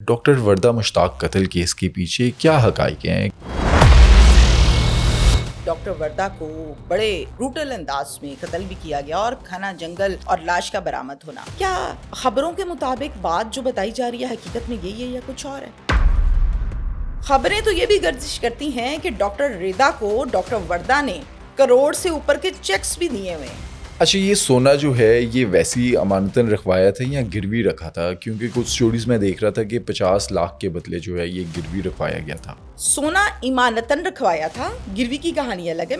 Doctor Warda مشتاق قتل case کے پیچھے کیا حقائق ہیں؟ ڈاکٹر وردہ کو بڑے بروٹل انداز میں قتل بھی کیا گیا اور گھنا جنگل اور لاش کا برآمد ہونا، کیا خبروں کے مطابق بات جو بتائی جا رہی ہے حقیقت میں یہی ہے یا کچھ اور ہے؟ خبریں تو یہ بھی گردش کرتی ہیں کہ ڈاکٹر ریدا کو ڈاکٹر وردہ نے کروڑ سے اوپر کے چیکس بھی دیے ہوئے ہیں۔ اچھا، یہ سونا جو ہے یہ ویسی امانتاً رکھوایا تھا یا گروی رکھا تھا؟ کیونکہ کچھ سٹوریز میں دیکھ رہا تھا کہ 50 لاکھ کے بدلے جو ہے یہ گروی رکھوایا گیا تھا۔ سونا امانتاً رکھوایا تھا، گروی کی کہانی الگ ہے۔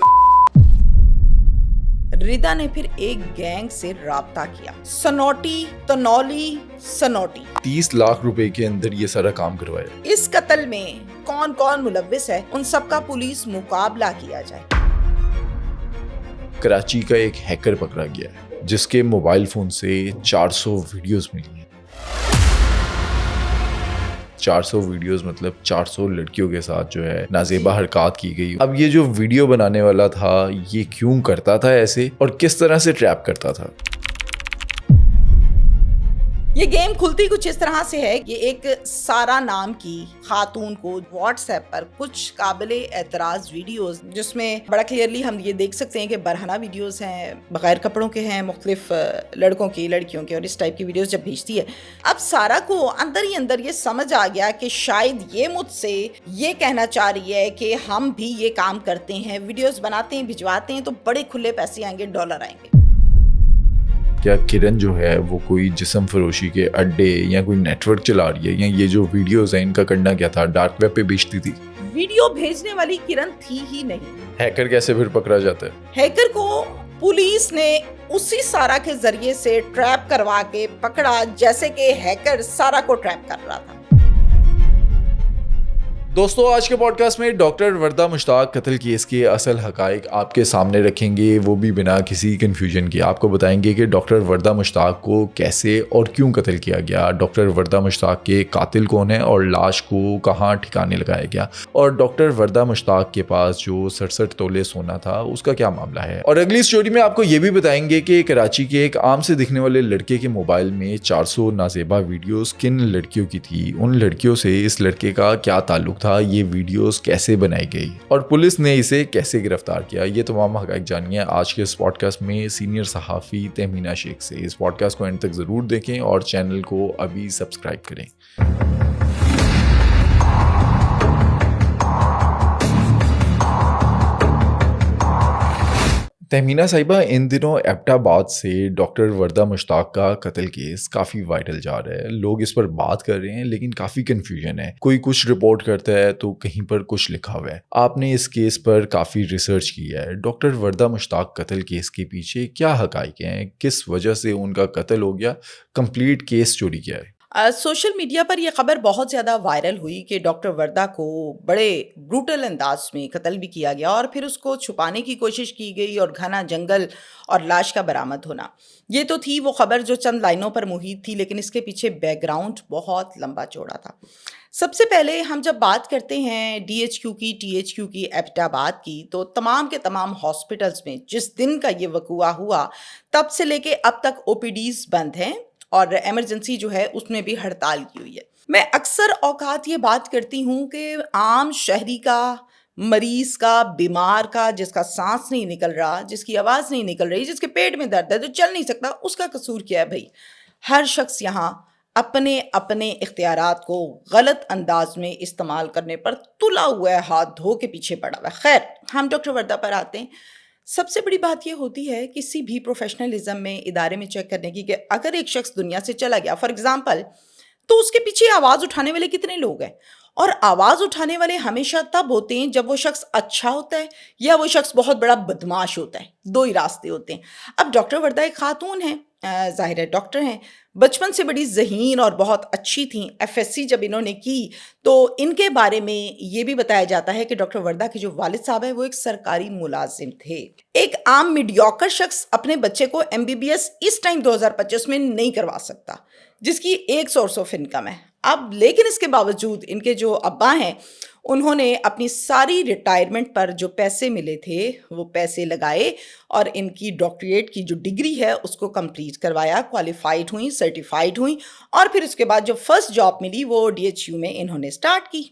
ریدا نے پھر ایک گینگ سے رابطہ کیا، سنوٹی تنولی سنوٹی، 30 لاکھ روپے کے اندر یہ سارا کام کروایا۔ اس قتل میں کون کون ملوث ہے ان سب کا پولیس مقابلہ کیا جائے۔ کراچی کا ایک ہیکر پکڑا گیا ہے جس کے موبائل فون سے 400 ویڈیوز ملی ہیں۔ 400 ویڈیوز مطلب 400 لڑکیوں کے ساتھ جو ہے نازیبا حرکات کی گئی۔ اب یہ جو ویڈیو بنانے والا تھا یہ کیوں کرتا تھا ایسے اور کس طرح سے ٹریپ کرتا تھا؟ یہ گیم کھلتی کچھ اس طرح سے ہے کہ ایک سارا نام کی خاتون کو واٹس ایپ پر کچھ قابل اعتراض ویڈیوز، جس میں بڑا کلیئرلی ہم یہ دیکھ سکتے ہیں کہ برہنہ ویڈیوز ہیں، بغیر کپڑوں کے ہیں، مختلف لڑکوں کی لڑکیوں کے، اور اس ٹائپ کی ویڈیوز جب بھیجتی ہے، اب سارا کو اندر ہی اندر یہ سمجھ آ گیا کہ شاید یہ مجھ سے یہ کہنا چاہ رہی ہے کہ ہم بھی یہ کام کرتے ہیں، ویڈیوز بناتے ہیں، بھجواتے ہیں تو بڑے کھلے پیسے آئیں گے، ڈالر آئیں گے۔ کیا کرن جو ہے وہ کوئی جسم فروشی کے اڈے یا کوئی نیٹ ورک چلا رہی ہے، یا یہ جو ویڈیوز ہیں ان کا کرنا کیا تھا؟ ڈارک ویب پہ بیچتی تھی؟ ویڈیو بھیجنے والی کرن تھی ہی نہیں۔ ہیکر کیسے پھر پکڑا جاتا ہے؟ ہیکر کو پولیس نے اسی سارا کے ذریعے سے ٹریپ کروا کے پکڑا، جیسے کہ ہیکر سارا کو ٹریپ کر رہا تھا۔ دوستو، آج کے پوڈ کاسٹ میں ڈاکٹر وردہ مشتاق قتل کیس کے اصل حقائق آپ کے سامنے رکھیں گے، وہ بھی بنا کسی کنفیوژن کے۔ آپ کو بتائیں گے کہ ڈاکٹر وردہ مشتاق کو کیسے اور کیوں قتل کیا گیا، ڈاکٹر وردہ مشتاق کے قاتل کون ہیں اور لاش کو کہاں ٹھکانے لگایا گیا، اور ڈاکٹر وردہ مشتاق کے پاس جو 67 تولے سونا تھا اس کا کیا معاملہ ہے۔ اور اگلی سٹوری میں آپ کو یہ بھی بتائیں گے کہ کراچی کے ایک عام سے دکھنے والے لڑکے کے موبائل میں 400 نازیبا ویڈیوز کن لڑکیوں کی تھی، ان لڑکیوں سے اس لڑکے کا کیا تعلق تھا، یہ ویڈیوز کیسے بنائی گئی اور پولیس نے اسے کیسے گرفتار کیا۔ یہ تمام حقائق جانیے آج کے اس پوڈ کاسٹ میں سینئر صحافی تہمینہ شیخ سے۔ اس پوڈ کاسٹ کو اینڈ تک ضرور دیکھیں اور چینل کو ابھی سبسکرائب کریں۔ تہمینہ صاحبہ، ان دنوں ایبٹ آباد سے ڈاکٹر وردہ مشتاق کا قتل کیس کافی وائرل جا رہا ہے، لوگ اس پر بات کر رہے ہیں لیکن کافی کنفیوژن ہے، کوئی کچھ رپورٹ کرتا ہے تو کہیں پر کچھ لکھا ہوا ہے۔ آپ نے اس کیس پر کافی ریسرچ کی ہے، ڈاکٹر وردہ مشتاق قتل کیس کے پیچھے کیا حقائق ہیں، کس وجہ سے ان کا قتل ہو گیا، کمپلیٹ کیس چوری کیا ہے؟ سوشل میڈیا پر یہ خبر بہت زیادہ وائرل ہوئی کہ ڈاکٹر وردہ کو بڑے بروٹل انداز میں قتل بھی کیا گیا اور پھر اس کو چھپانے کی کوشش کی گئی اور گھنا جنگل اور لاش کا برآمد ہونا۔ یہ تو تھی وہ خبر جو چند لائنوں پر محیط تھی، لیکن اس کے پیچھے بیک گراؤنڈ بہت لمبا چوڑا تھا۔ سب سے پہلے ہم جب بات کرتے ہیں ڈی ایچ کیو کی، ٹی ایچ کیو کی، ایبٹ آباد کی، تو تمام کے تمام ہاسپٹلز میں جس دن کا یہ وقوع ہوا تب سے لے کے اب تک او پی ڈیز بند ہیں اور ایمرجنسی جو ہے اس میں بھی ہڑتال کی ہوئی ہے۔ میں اکثر اوقات یہ بات کرتی ہوں کہ عام شہری کا، مریض کا، بیمار کا، جس کا سانس نہیں نکل رہا، جس کی آواز نہیں نکل رہی، جس کے پیٹ میں درد ہے، جو چل نہیں سکتا، اس کا قصور کیا ہے بھائی؟ ہر شخص یہاں اپنے اپنے اختیارات کو غلط انداز میں استعمال کرنے پر تلا ہوا ہے، ہاتھ دھو کے پیچھے پڑا ہوا ہے۔ خیر، ہم ڈاکٹر وردہ پر آتے ہیں۔ سب سے بڑی بات یہ ہوتی ہے کسی بھی پروفیشنلزم میں، ادارے میں چیک کرنے کی کہ اگر ایک شخص دنیا سے چلا گیا فار ایگزامپل، تو اس کے پیچھے آواز اٹھانے والے کتنے لوگ ہیں، اور آواز اٹھانے والے ہمیشہ تب ہوتے ہیں جب وہ شخص اچھا ہوتا ہے یا وہ شخص بہت بڑا بدماش ہوتا ہے، دو ہی راستے ہوتے ہیں۔ اب ڈاکٹر وردہ ایک خاتون ہیں، ظاہر ہے ڈاکٹر ہیں، بچپن سے بڑی ذہین اور بہت اچھی تھیں۔ ایف ایس سی جب انہوں نے کی تو ان کے بارے میں یہ بھی بتایا جاتا ہے کہ ڈاکٹر وردہ کے جو والد صاحب ہیں وہ ایک سرکاری ملازم تھے۔ ایک عام میڈیوکر شخص اپنے بچے کو ایم بی بی ایس اس ٹائم 2025 میں نہیں کروا سکتا، جس کی ایک سورس آف انکم ہے۔ اب لیکن اس کے باوجود ان کے جو ابا ہیں انہوں نے اپنی ساری ریٹائرمنٹ پر جو پیسے ملے تھے وہ پیسے لگائے اور ان کی ڈاکٹریٹ کی جو ڈگری ہے اس کو کمپلیٹ کروایا، کوالیفائڈ ہوئیں، سرٹیفائڈ ہوئیں، اور پھر اس کے بعد جو فرسٹ جاب ملی وہ DHU میں انہوں نے سٹارٹ کی۔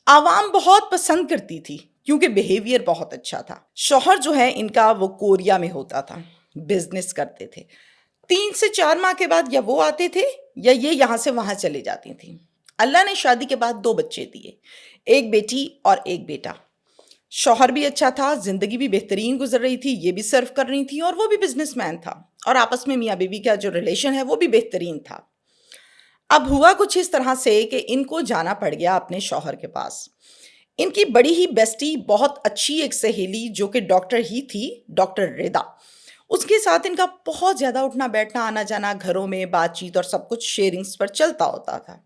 عوام بہت پسند کرتی تھی کیونکہ بیہیویئر بہت اچھا تھا۔ شوہر جو ہے ان کا وہ کوریا میں ہوتا تھا، بزنس کرتے تھے۔ 3 سے 4 ماہ کے بعد یا وہ آتے تھے یا یہ یہاں سے وہاں چلے جاتی تھیں۔ اللہ نے شادی کے بعد 2 بچے دیے، ایک بیٹی اور ایک بیٹا۔ شوہر بھی اچھا تھا، زندگی بھی بہترین گزر رہی تھی، یہ بھی سرو کر رہی تھی اور وہ بھی بزنس مین تھا، اور آپس میں میاں بیوی کا جو ریلیشن ہے وہ بھی بہترین تھا۔ اب ہوا کچھ اس طرح سے کہ ان کو جانا پڑ گیا اپنے شوہر کے پاس۔ ان کی بڑی ہی بیسٹی، بہت اچھی ایک سہیلی جو کہ ڈاکٹر ہی تھی، ڈاکٹر ردا، اس کے ساتھ ان کا بہت زیادہ اٹھنا بیٹھنا، آنا جانا، گھروں میں بات چیت اور سب کچھ شیئرنگز پر چلتا ہوتا تھا۔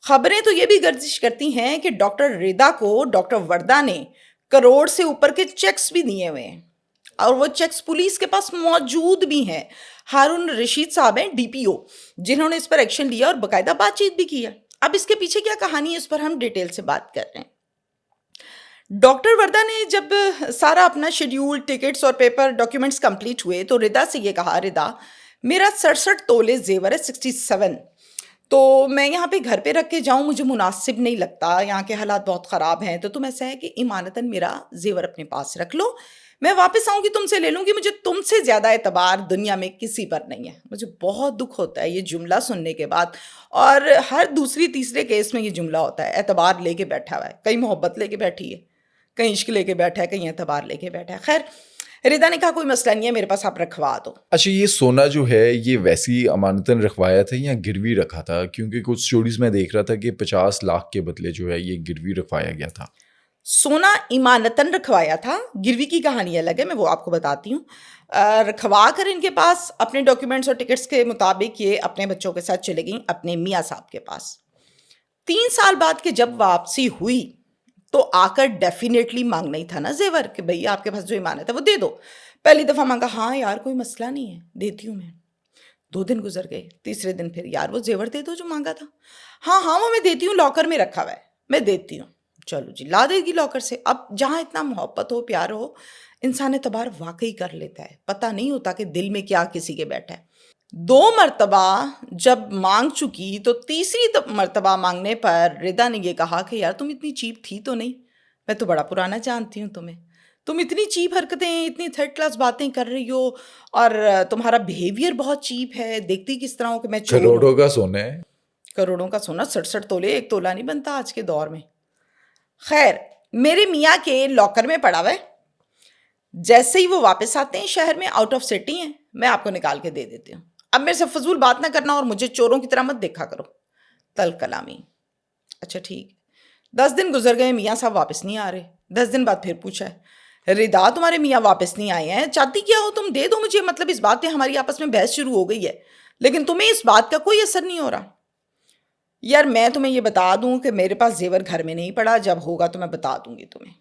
خبریں تو یہ بھی گردش کرتی ہیں کہ ڈاکٹر ردا کو ڈاکٹر وردہ نے کروڑ سے اوپر کے چیکس بھی دیے ہوئے ہیں، اور وہ چیکس پولیس کے پاس موجود بھی ہیں۔ ہارون رشید صاحب ہیں DPO، جنہوں نے اس پر ایکشن لیا اور باقاعدہ بات چیت بھی کی ہے۔ اب اس کے پیچھے کیا کہانی ہے اس پر ہم ڈیٹیل سے بات کر رہے ہیں۔ ڈاکٹر وردہ نے جب سارا اپنا شیڈیول، ٹکٹس اور پیپر ڈاکیومنٹس کمپلیٹ ہوئے تو ردا سے یہ کہا، ردا میرا 67 تولے زیور ہے، 67، تو میں یہاں پہ گھر پہ رکھ کے جاؤں مجھے مناسب نہیں لگتا، یہاں کے حالات بہت خراب ہیں، تو تم ایسا ہے کہ امانتاً میرا زیور اپنے پاس رکھ لو، میں واپس آؤں گی تم سے لے لوں گی، مجھے تم سے زیادہ اعتبار دنیا میں کسی پر نہیں ہے۔ مجھے بہت دکھ ہوتا ہے یہ جملہ سننے کے بعد، اور ہر دوسری تیسرے کیس میں یہ جملہ ہوتا ہے، اعتبار لے کے بیٹھا ہوا ہے، کہیں محبت لے کے بیٹھی ہے، کہیں عشق لے کے بیٹھا ہے، کہیں اعتبار لے کے بیٹھا ہے۔ خیر، ردا نے کہا کوئی مسئلہ نہیں ہے، میرے پاس آپ رکھوا دو۔ اچھا، یہ سونا جو ہے یہ ویسی امانتاً رکھوایا تھا یا گروی رکھا تھا؟ کیونکہ کچھ سٹوریز میں دیکھ رہا تھا کہ 50 لاکھ کے بدلے جو ہے یہ گروی رکھوایا گیا تھا۔ سونا ایمانتاً رکھوایا تھا، گروی کی کہانی الگ ہے، میں وہ آپ کو بتاتی ہوں۔ رکھوا کر ان کے پاس اپنے ڈاکیومنٹس اور ٹکٹس کے مطابق یہ اپنے بچوں کے ساتھ چلے گئیں اپنے میاں صاحب کے پاس۔ 3 سال بعد کے جب واپسی ہوئی تو آ کر ڈیفینیٹلی مانگنا ہی تھا نا زیور، کہ بھئی آپ کے پاس جو ایمانت ہے وہ دے دو۔ پہلی دفعہ مانگا، ہاں یار کوئی مسئلہ نہیں ہے، دیتی ہوں میں۔ 2 دن گزر گئے، تیسرے دن پھر، یار وہ زیور دے دو جو مانگا تھا۔ ہاں ہاں وہ میں دیتی ہوں، لاکر میں رکھا ہوا ہے، میں دیتی ہوں۔ چلو جی، لا دے گی لاکر سے۔ اب جہاں اتنا محبت ہو، پیار ہو، انسان اعتبار واقعی کر لیتا ہے، پتہ نہیں ہوتا کہ دل میں کیا کسی کے بیٹھا ہے۔ 2 مرتبہ جب مانگ چکی تو تیسری مرتبہ مانگنے پر ردا نے یہ کہا کہ یار تم اتنی چیپ تھی تو نہیں، میں تو بڑا پرانا جانتی ہوں تمہیں، تم اتنی چیپ حرکتیں، اتنی تھرڈ کلاس باتیں کر رہی ہو، اور تمہارا بیہیویئر بہت چیپ ہے، دیکھتی کس طرح ہو کہ میں چور ہوں۔ کروڑوں کا سونا ہے، کروڑوں کا سونا، 67 تولے، 1 تولہ نہیں بنتا آج کے دور میں۔ خیر، میرے میاں کے لاکر میں پڑا ہوا ہے، جیسے ہی وہ واپس آتے ہیں شہر میں، آؤٹ آف سٹی ہیں، میں آپ کو نکال کے دے دیتی ہوں، اب میرے سے فضول بات نہ کرنا اور مجھے چوروں کی طرح مت دیکھا کرو۔ تل کلامی۔ اچھا ٹھیک۔ 10 دن گزر گئے، میاں صاحب واپس نہیں آ رہے۔ 10 دن بعد پھر پوچھا ہے، ردا تمہارے میاں واپس نہیں آئے ہیں، چاہتی کیا ہو تم، دے دو مجھے، مطلب اس بات پہ ہماری آپس میں بحث شروع ہو گئی ہے، لیکن تمہیں اس بات کا کوئی اثر نہیں ہو رہا۔ یار میں تمہیں یہ بتا دوں کہ میرے پاس زیور گھر میں نہیں پڑا، جب ہوگا تو میں بتا دوں گی تمہیں۔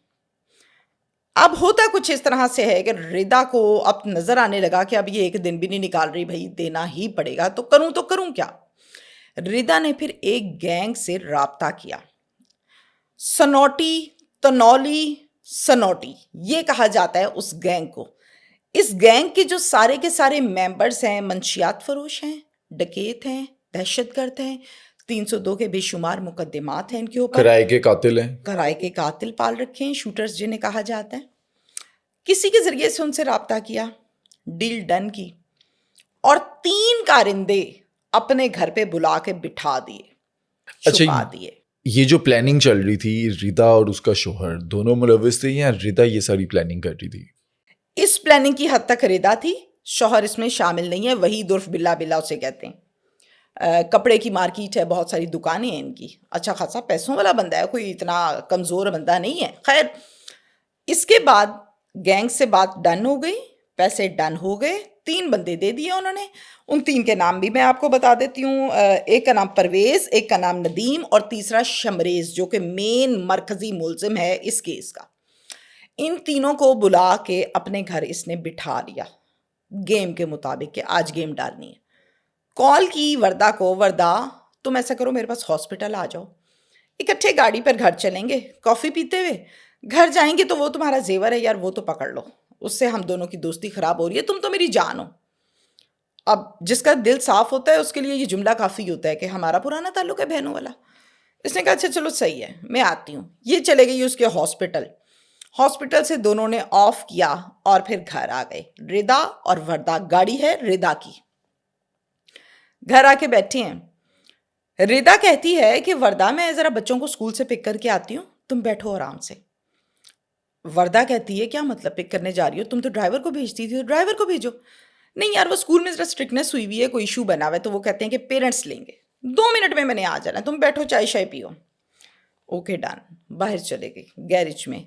اب ہوتا کچھ اس طرح سے ہے کہ ردا کو اب نظر آنے لگا کہ اب یہ 1 دن بھی نہیں نکال رہی، بھائی دینا ہی پڑے گا، تو کروں کیا۔ ردا نے پھر ایک گینگ سے رابطہ کیا، سنوٹی تنولی سنوٹی یہ کہا جاتا ہے اس گینگ کو۔ اس گینگ کے جو سارے کے سارے ممبرز ہیں، منشیات فروش ہیں، ڈکیت ہیں، دہشت گرد ہیں، 302 کے بے شمار مقدمات ہیں ان کے اوپر، کرائے کے قاتل ہیں، کرائے کے قاتل پال رکھے ہیں، شوٹرز جنہیں کہا جاتا ہے۔ کسی کے ذریعے سے ان سے رابطہ کیا، ڈیل ڈن کی، اور 3 کارندے اپنے گھر پہ بلا کے بٹھا دیے، چھپا دیے۔ یہ جو پلاننگ چل رہی تھی، ردا اور اس کا شوہر دونوں ملوث تھے یا ردا یہ ساری پلاننگ کر رہی تھی؟ اس پلاننگ کی حد تک ردا تھی، شوہر اس میں شامل نہیں ہے، وہی درف بلا بلا اسے کہتے ہیں۔ کپڑے کی مارکیٹ ہے، بہت ساری دکانیں ہیں ان کی، اچھا خاصا پیسوں والا بندہ ہے، کوئی اتنا کمزور بندہ نہیں ہے۔ خیر، اس کے بعد گینگ سے بات ڈن ہو گئی، پیسے ڈن ہو گئے، 3 بندے دے دیے انہوں نے۔ ان 3 کے نام بھی میں آپ کو بتا دیتی ہوں، ایک کا نام پرویز، ایک کا نام ندیم، اور تیسرا شمریز، جو کہ مین مرکزی ملزم ہے اس کیس کا۔ ان تینوں کو بلا کے اپنے گھر اس نے بٹھا لیا، گیم کے مطابق کہ آج گیم ڈالنی ہے۔ کال کی وردہ کو، وردہ تم ایسا کرو میرے پاس ہاسپٹل آ جاؤ, اکٹھے گاڑی پر گھر چلیں گے, کافی پیتے ہوئے گھر جائیں گے, تو وہ تمہارا زیور ہے یار وہ تو پکڑ لو, اس سے ہم دونوں کی دوستی خراب ہو رہی ہے, تم تو میری جان ہو. اب جس کا دل صاف ہوتا ہے اس کے لیے یہ جملہ کافی ہوتا ہے کہ ہمارا پرانا تعلق ہے بہنوں والا. اس نے کہا اچھا چلو صحیح ہے میں آتی ہوں. یہ چلے گئی اس کے ہاسپٹل. ہاسپٹل سے دونوں نے آف کیا اور پھر گھر آ گئے. ردا اور وردہ, گاڑی ہے ردا کی, گھر آ کے بیٹھے ہیں. ردا کہتی ہے کہ وردہ میں ذرا بچوں کو اسکول سے پک کر کے آتی ہوں, تم بیٹھو آرام سے. وردہ کہتی ہے کیا مطلب پک کرنے جا رہی ہو, تم تو ڈرائیور کو بھیجتی تھی, ڈرائیور کو بھیجو. نہیں یار وہ اسکول میں ذرا اسٹرکٹنیس ہوئی ہوئی ہے, کوئی ایشو بنا ہوا ہے, تو وہ کہتے ہیں کہ پیرنٹس لیں گے, 2 منٹ میں نے آ جانا, تم بیٹھو چائے شائے پیو. Okay done. باہر چلے گئی گیرج میں.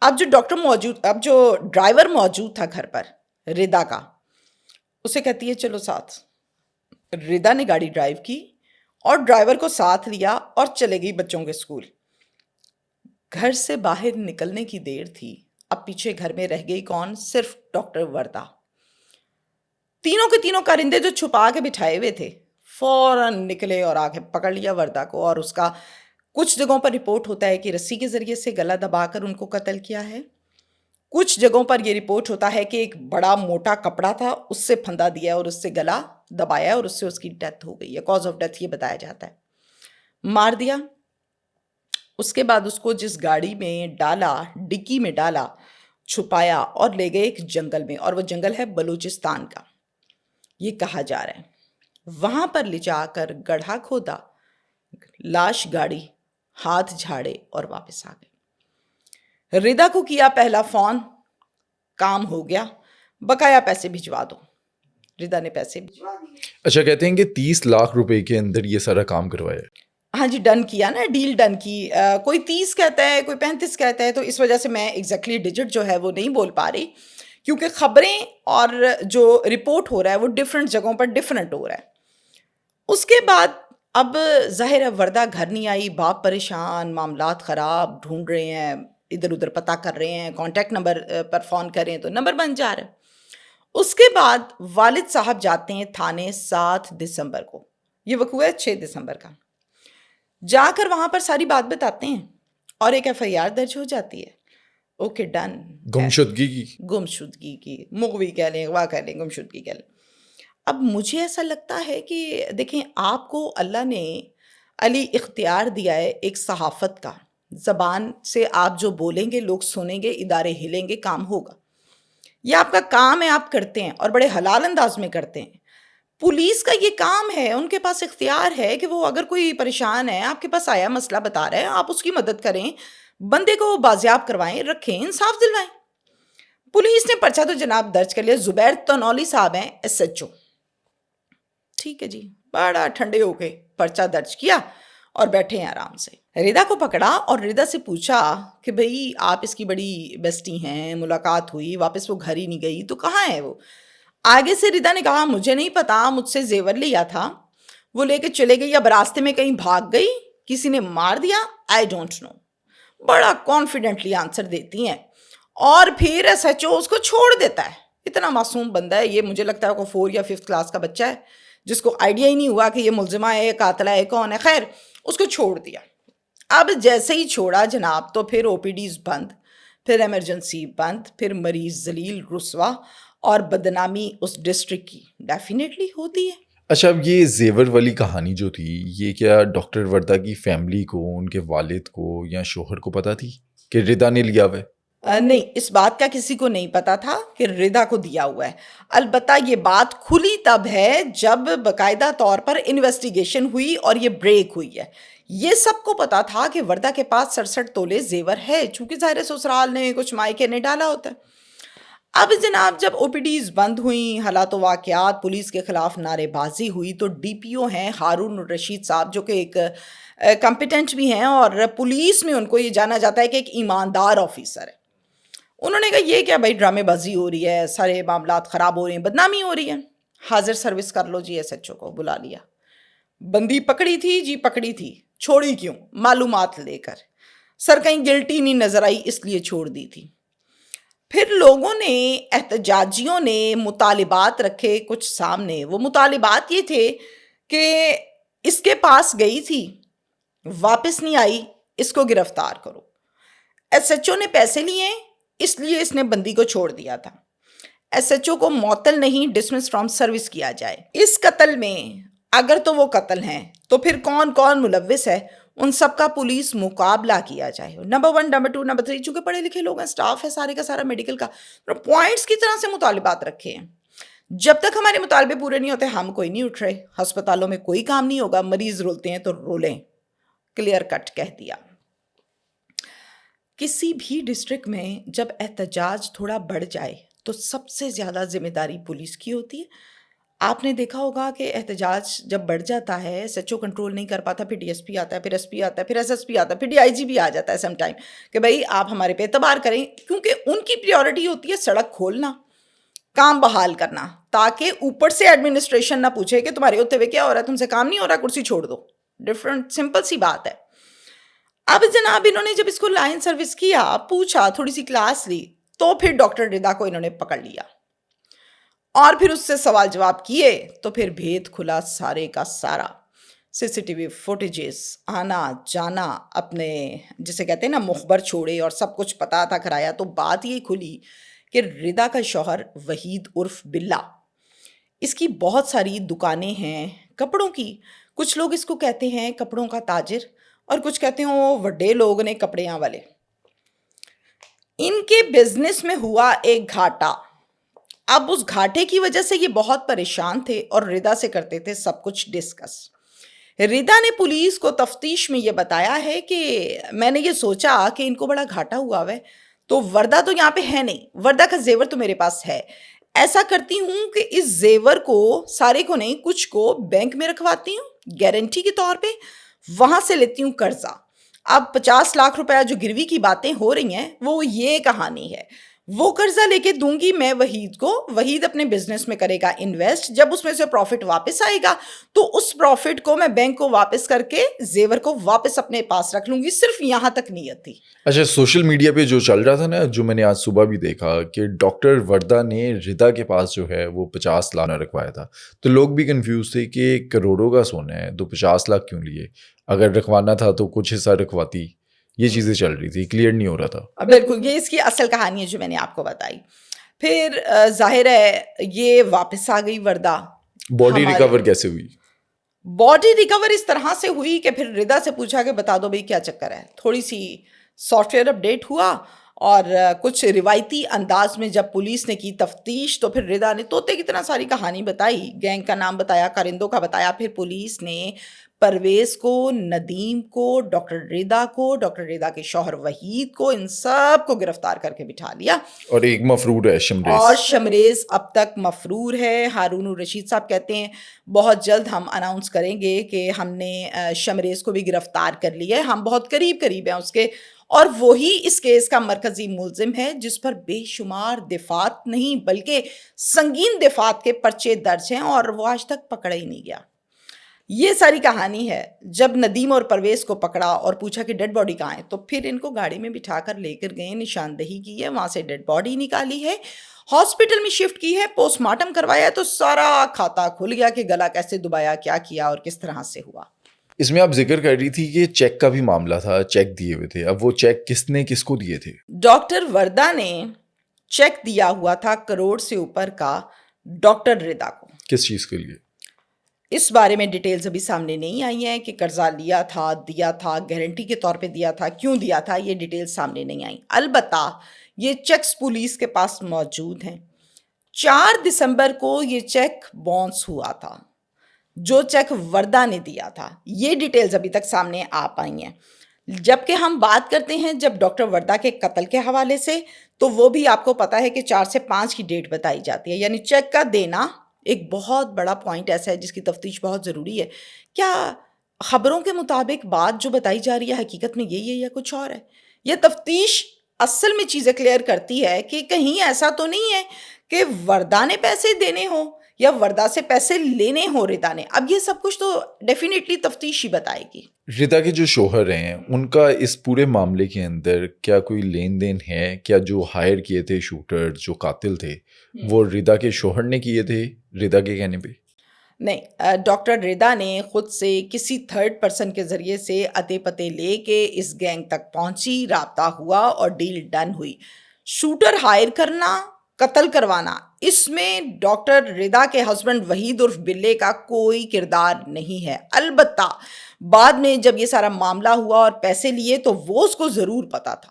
اب جو ڈرائیور موجود تھا گھر پر ردا کا, اسے کہتی ہے چلو ساتھ. ردا نے گاڑی ڈرائیو کی اور ڈرائیور کو ساتھ لیا اور چلے گئی بچوں کے اسکول. گھر سے باہر نکلنے کی دیر تھی. اب پیچھے گھر میں رہ گئی کون, صرف ڈاکٹر وردہ. تینوں کے تینوں کارندے جو چھپا کے بٹھائے ہوئے تھے فوراً نکلے اور آگے پکڑ لیا وردہ کو, اور اس کا کچھ جگہوں پر رپورٹ ہوتا ہے کہ رسی کے ذریعے سے گلا دبا کر ان کو قتل کیا ہے. کچھ جگہوں پر یہ رپورٹ ہوتا ہے کہ ایک بڑا موٹا کپڑا تھا, اس سے پھندا دیا اور اس سے گلا دبایا اور اس سے اس کی ڈیتھ ہو گئی ہے. کاز آف ڈیتھ یہ بتایا جاتا ہے. مار دیا. اس کے بعد اس کو جس گاڑی میں ڈالا, ڈکی میں ڈالا, چھپایا اور لے گئے ایک جنگل میں, اور وہ جنگل ہے بلوچستان کا. یہ کہا جا رہا ہے وہاں پر لے جا کر گڑھا کھودا, لاش گاڑی, ہاتھ جھاڑے اور واپس آ گئے. ردا کو کیا پہلا فون, کام ہو گیا, بقایا پیسے بھجوا دو. ردا نے پیسے بھجوا دیے. اچھا کہتے ہیں کہ 30 لاکھ روپے کے اندر یہ سارا کام کروایا ہے. ہاں جی ڈن کیا نا, ڈیل ڈن کی. کوئی 30 کہتا ہے, کوئی 35 کہتا ہے, تو اس وجہ سے میں ایگزیکٹلی ڈیجٹ جو ہے وہ نہیں بول پا رہی, کیونکہ خبریں اور جو رپورٹ ہو رہا ہے وہ ڈفرینٹ جگہوں پر ڈفرینٹ ہو رہا ہے. اس کے بعد اب ظاہر ہے وردہ گھر نہیں آئی, باپ پریشان, معاملات خراب, ڈھونڈ رہے ہیں, ادھر ادھر پتہ کر رہے ہیں, کانٹیکٹ نمبر پر فون کریں تو نمبر بن جا رہا ہے. اس کے بعد والد صاحب جاتے ہیں تھانے 7 دسمبر کو, یہ وقوع ہے 6 دسمبر کا. جا کر وہاں پر ساری بات بتاتے ہیں اور ایک FIR درج ہو جاتی ہے. Okay done. گمشدگی کی مغوی کہہ لیں, واہ کہہ لیں, گمشدگی کہہ لیں. اب مجھے ایسا لگتا ہے کہ دیکھیں آپ کو اللہ نے علی اختیار دیا ہے ایک صحافت کا, زبان سے آپ جو بولیں گے لوگ سنیں گے, ادارے ہلیں گے, کام ہوگا. یہ آپ کا کام ہے, آپ کرتے ہیں اور بڑے حلال انداز میں کرتے ہیں. پولیس کا یہ کام ہے, ان کے پاس اختیار ہے کہ وہ اگر کوئی پریشان ہے, آپ کے پاس آیا مسئلہ بتا رہا ہے, آپ اس کی مدد کریں, بندے کو بازیاب کروائیں, رکھیں, انصاف دلوائیں. پولیس نے پرچہ تو جناب درج کر لیا. زبیر تنولی صاحب ہیں SHO. ٹھیک ہے جی, بڑا ٹھنڈے ہو کے پرچہ درج کیا اور بیٹھے ہیں آرام سے. ردا کو پکڑا اور ردا سے پوچھا کہ بھئی آپ اس کی بڑی بیسٹی ہیں, ملاقات ہوئی, واپس وہ گھر ہی نہیں گئی, تو کہاں ہے وہ؟ آگے سے ردا نے کہا مجھے نہیں پتا, مجھ سے زیور لیا تھا, وہ لے کے چلے گئی, اب راستے میں کہیں بھاگ گئی, کسی نے مار دیا, آئی ڈونٹ نو. بڑا کانفیڈنٹلی آنسر دیتی ہیں اور پھر SHO اس کو چھوڑ دیتا ہے. اتنا معصوم بندہ ہے یہ, مجھے لگتا ہے وہ 4 یا 5 کلاس کا بچہ ہے جس کو آئیڈیا ہی نہیں ہوا کہ یہ ملزمہ ہے, قاتلہ ہے, کون ہے. خیر اس کو چھوڑ دیا. اب جیسے ہی چھوڑا جناب تو پھر OPDs بند, پھر ایمرجنسی بند, پھر مریض ذلیل رسوا اور بدنامی اس ڈسٹرکٹ کی ڈیفینیٹلی ہوتی ہے. اچھا اب یہ زیور والی کہانی جو تھی, یہ کیا ڈاکٹر وردہ کی فیملی کو, ان کے والد کو یا شوہر کو پتا تھی کہ ردا نے لیا ہوا ہے؟ نہیں, اس بات کا کسی کو نہیں پتا تھا کہ ردا کو دیا ہوا ہے. البتہ یہ بات کھلی تب ہے جب باقاعدہ طور پر انویسٹیگیشن ہوئی اور یہ بریک ہوئی ہے. یہ سب کو پتا تھا کہ وردہ کے پاس 67 تولے زیور ہے, چونکہ ظاہر سسرال نے کچھ مائکے نے ڈالا ہوتا ہے. اب جناب جب OPDs بند ہوئیں, حالات و واقعات, پولیس کے خلاف نعرے بازی ہوئی, تو DPO ہیں ہارون الرشید صاحب, جو کہ ایک کمپیٹنٹ بھی ہیں اور پولیس میں ان کو یہ جانا جاتا ہے کہ ایک ایماندار آفیسر ہے. انہوں نے کہا یہ کیا بھائی ڈرامے بازی ہو رہی ہے, سارے معاملات خراب ہو رہے ہیں, بدنامی ہو رہی ہے, حاضر سروس کر لو جی. SHO کو بلا لیا. بندی پکڑی تھی جی, پکڑی تھی, چھوڑی کیوں؟ معلومات لے کر. سر کہیں گلٹی نہیں نظر آئی اس لیے چھوڑ دی تھی. پھر لوگوں نے, احتجاجیوں نے مطالبات رکھے کچھ سامنے. وہ مطالبات یہ تھے کہ اس کے پاس گئی تھی, واپس نہیں آئی, اس کو گرفتار کرو. ایس ایچ او نے پیسے لیے اس لیے اس نے بندی کو چھوڑ دیا تھا. ایس ایچ او کو معطل نہیں, ڈسمس فرام سروس کیا جائے. اس قتل میں اگر تو وہ قتل ہیں تو پھر کون کون ملوث ہے ان سب کا پولیس مقابلہ کیا جائے. نمبر 1, نمبر 2, نمبر 3, چونکہ پڑھے لکھے لوگ ہیں, سٹاف ہے سارے کا سارا میڈیکل کا, پوائنٹس کی طرح سے مطالبات رکھے ہیں. جب تک ہمارے مطالبے پورے نہیں ہوتے ہم کوئی نہیں اٹھ رہے. ہسپتالوں میں کوئی کام نہیں ہوگا, مریض رولتے ہیں تو رولیں, کلیئر کٹ کہہ دیا. کسی بھی ڈسٹرکٹ میں جب احتجاج تھوڑا بڑھ جائے تو سب سے زیادہ ذمہ داری پولیس کی ہوتی ہے. آپ نے دیکھا ہوگا کہ احتجاج جب بڑھ جاتا ہے, ایس ایچ او کنٹرول نہیں کر پاتا, پھر ڈی ایس پی آتا ہے, پھر ایس پی آتا ہے, پھر ایس ایس پی آتا ہے, پھر ڈی آئی جی بھی آ جاتا ہے سم ٹائم کہ بھائی آپ ہمارے پہ اعتبار کریں, کیونکہ ان کی پریورٹی ہوتی ہے سڑک کھولنا, کام بحال کرنا, تاکہ اوپر سے ایڈمنسٹریشن نہ پوچھے کہ تمہارے ہوتے ہوئے کیا ہو رہا ہے, تم سے کام نہیں ہو رہا, کرسی چھوڑ دو. ڈفرنٹ, سمپل سی بات ہے. اب جناب انہوں نے جب اس کو لائن سروس کیا, پوچھا, تھوڑی سی کلاس لی, تو پھر ڈاکٹر ردا کو انہوں نے پکڑ لیا اور پھر اس سے سوال جواب کیے تو پھر بھید کھلا سارے کا سارا. سی سی ٹی وی فوٹیجز, آنا جانا, اپنے جسے کہتے ہیں نا مخبر چھوڑے اور سب کچھ پتا تھا کرایا. تو بات یہ کھلی کہ ردا کا شوہر وحید عرف بلا, اس کی بہت ساری دکانیں ہیں کپڑوں کی. کچھ لوگ اس کو کہتے ہیں کپڑوں کا تاجر, اور کچھ کہتے ہیں وہ وڈے لوگ نے کپڑیاں والے. ان کے بزنس میں ہوا ایک گھاٹا. اب اس گھاٹے کی وجہ سے یہ بہت پریشان تھے اور ردا سے کرتے تھے سب کچھ ڈسکس. ردا نے پولیس کو تفتیش میں یہ بتایا ہے کہ میں نے یہ سوچا کہ ان کو بڑا گھاٹا ہوا ہے, تو وردہ تو یہاں پہ ہے نہیں, وردہ کا زیور تو میرے پاس ہے. ایسا کرتی ہوں کہ اس زیور کو, سارے کو نہیں, کچھ کو بینک میں رکھواتی ہوں گارنٹی کے طور پہ, وہاں سے لیتی ہوں قرضہ. اب 50 لاکھ روپیہ جو گروی کی باتیں ہو رہی ہیں وہ یہ کہانی ہے. وہ قرضہ لے کے دوں گی میں وحید کو, وحید اپنے بزنس میں کرے گا انویسٹ, جب اس میں سے پروفٹ واپس آئے گا تو اس پروفٹ کو میں بینک کو واپس کر کے زیور کو واپس اپنے پاس رکھ لوں گی. صرف یہاں تک نیت تھی. اچھا, سوشل میڈیا پہ جو چل رہا تھا نا, جو میں نے آج صبح بھی دیکھا کہ ڈاکٹر وردہ نے ردا کے پاس جو ہے وہ 50 لاکھ رکھوایا تھا, تو لوگ بھی کنفیوز تھے کہ کروڑوں کا سونا ہے تو 50 لاکھ کیوں لیے, اگر رکھوانا تھا تو کچھ حصہ رکھواتی. یہ چیزیں چل رہی تھی, کلیئر نہیں ہو رہا تھا. بالکل, یہ اس کی اصل کہانی ہے جو میں نے آپ کو بتائی. پھر ظاہر ہے یہ واپس آ گئی وردہ. باڈی ریکور کیسے ہوئی؟ باڈی ریکور اس طرح سے ہوئی کہ پھر ردا سے پوچھا کہ بتا دو بھائی کیا چکر ہے. تھوڑی سی سافٹ ویئر اپڈیٹ ہوا اور کچھ روایتی انداز میں جب پولیس نے کی تفتیش تو پھر ردا نے طوطے کی طرح ساری کہانی بتائی, گینگ کا نام بتایا, کرندوں کا بتایا. پھر پولیس نے پرویز کو, ندیم کو, ڈاکٹر ردا کو, ڈاکٹر ردا کے شوہر وحید کو, ان سب کو گرفتار کر کے بٹھا لیا. اور ایک مفرور ہے شمریز, اور شمریز اب تک مفرور ہے. ہارون الرشید صاحب کہتے ہیں بہت جلد ہم اناؤنس کریں گے کہ ہم نے شمریز کو بھی گرفتار کر لیا ہے, ہم بہت قریب ہیں اس کے, اور وہی اس کیس کا مرکزی ملزم ہے جس پر بے شمار دفعات نہیں بلکہ سنگین دفعات کے پرچے درج ہیں اور وہ آج تک پکڑا ہی نہیں گیا. یہ ساری کہانی ہے. جب ندیم اور پرویز کو پکڑا اور پوچھا کہ ڈیڈ باڈی کہاں ہے, تو پھر ان کو گاڑی میں بٹھا کر لے کر گئے, نشاندہی کی ہے, وہاں سے ڈیڈ باڈی نکالی ہے, ہاسپٹل میں شفٹ کی ہے, پوسٹ مارٹم کروایا, تو سارا کھاتا کھل گیا کہ گلا کیسے دبایا, کیا کیا اور کس طرح سے ہوا. اس میں آپ ذکر کر رہی تھی کہ چیک کا بھی معاملہ تھا, چیک دیے ہوئے تھے. اب وہ چیک کس نے کس کو دیے تھے؟ ڈاکٹر وردہ نے چیک دیا ہوا تھا کروڑ سے اوپر کا ڈاکٹر ردا کو. کس چیز کے لیے؟ اس بارے میں ڈیٹیلز ابھی سامنے نہیں آئی ہیں کہ قرضہ لیا تھا, دیا تھا, گارنٹی کے طور پہ دیا تھا, کیوں دیا تھا, یہ ڈیٹیلز سامنے نہیں آئیں. البتہ یہ چیکس پولیس کے پاس موجود ہیں. 4 دسمبر کو یہ چیک باؤنس ہوا تھا جو چیک وردہ نے دیا تھا. یہ ڈیٹیلز ابھی تک سامنے آ پائی ہیں. جبکہ ہم بات کرتے ہیں جب ڈاکٹر وردہ کے قتل کے حوالے سے, تو وہ بھی آپ کو پتا ہے کہ 4 سے 5 کی ڈیٹ بتائی جاتی ہے. یعنی چیک کا دینا ایک بہت بڑا پوائنٹ ایسا ہے جس کی تفتیش بہت ضروری ہے. کیا خبروں کے مطابق بات جو بتائی جا رہی ہے حقیقت میں یہی ہے یا کچھ اور ہے؟ یہ تفتیش اصل میں چیزیں کلیئر کرتی ہے کہ کہیں ایسا تو نہیں ہے کہ وردہ نے پیسے دینے ہوں یا وردہ سے پیسے لینے ہوں ردا نے. اب یہ سب کچھ تو ڈیفینیٹلی تفتیش ہی بتائے گی. ردا کے جو شوہر ہیں ان کا اس پورے معاملے کے اندر کیا کوئی لین دین ہے؟ کیا جو ہائر کیے تھے شوٹر, جو قاتل تھے, وہ ردا کے شوہر نے کیے تھے ردا کے کہنے پہ؟ نہیں، ڈاکٹر ردا نے خود سے کسی تھرڈ پرسن کے ذریعے سے اتے پتے لے کے اس گینگ تک پہنچی، رابطہ ہوا اور ڈیل ڈن ہوئی۔ شوٹر ہائر کرنا، قتل کروانا، اس میں ڈاکٹر ردا کے ہسبینڈ وحید عرف بلے کا کوئی کردار نہیں ہے۔ البتہ بعد میں جب یہ سارا معاملہ ہوا اور پیسے لیے تو وہ اس کو ضرور پتا تھا۔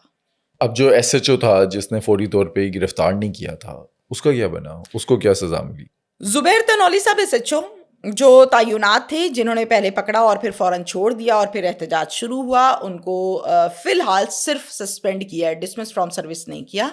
اب جو ایس ایچ او تھا جس نے فوری طور پہ گرفتار نہیں کیا تھا، اس کا کیا بنا؟ اس کو کیا سزا ملی؟ زبیر تنولی صاحب ایس ایچ او جو تعینات تھے، جنہوں نے پہلے پکڑا اور پھر فوراً چھوڑ دیا اور پھر احتجاج شروع ہوا، ان کو فی الحال صرف سسپینڈ کیا ہے، ڈسمس فرام سروس نہیں کیا،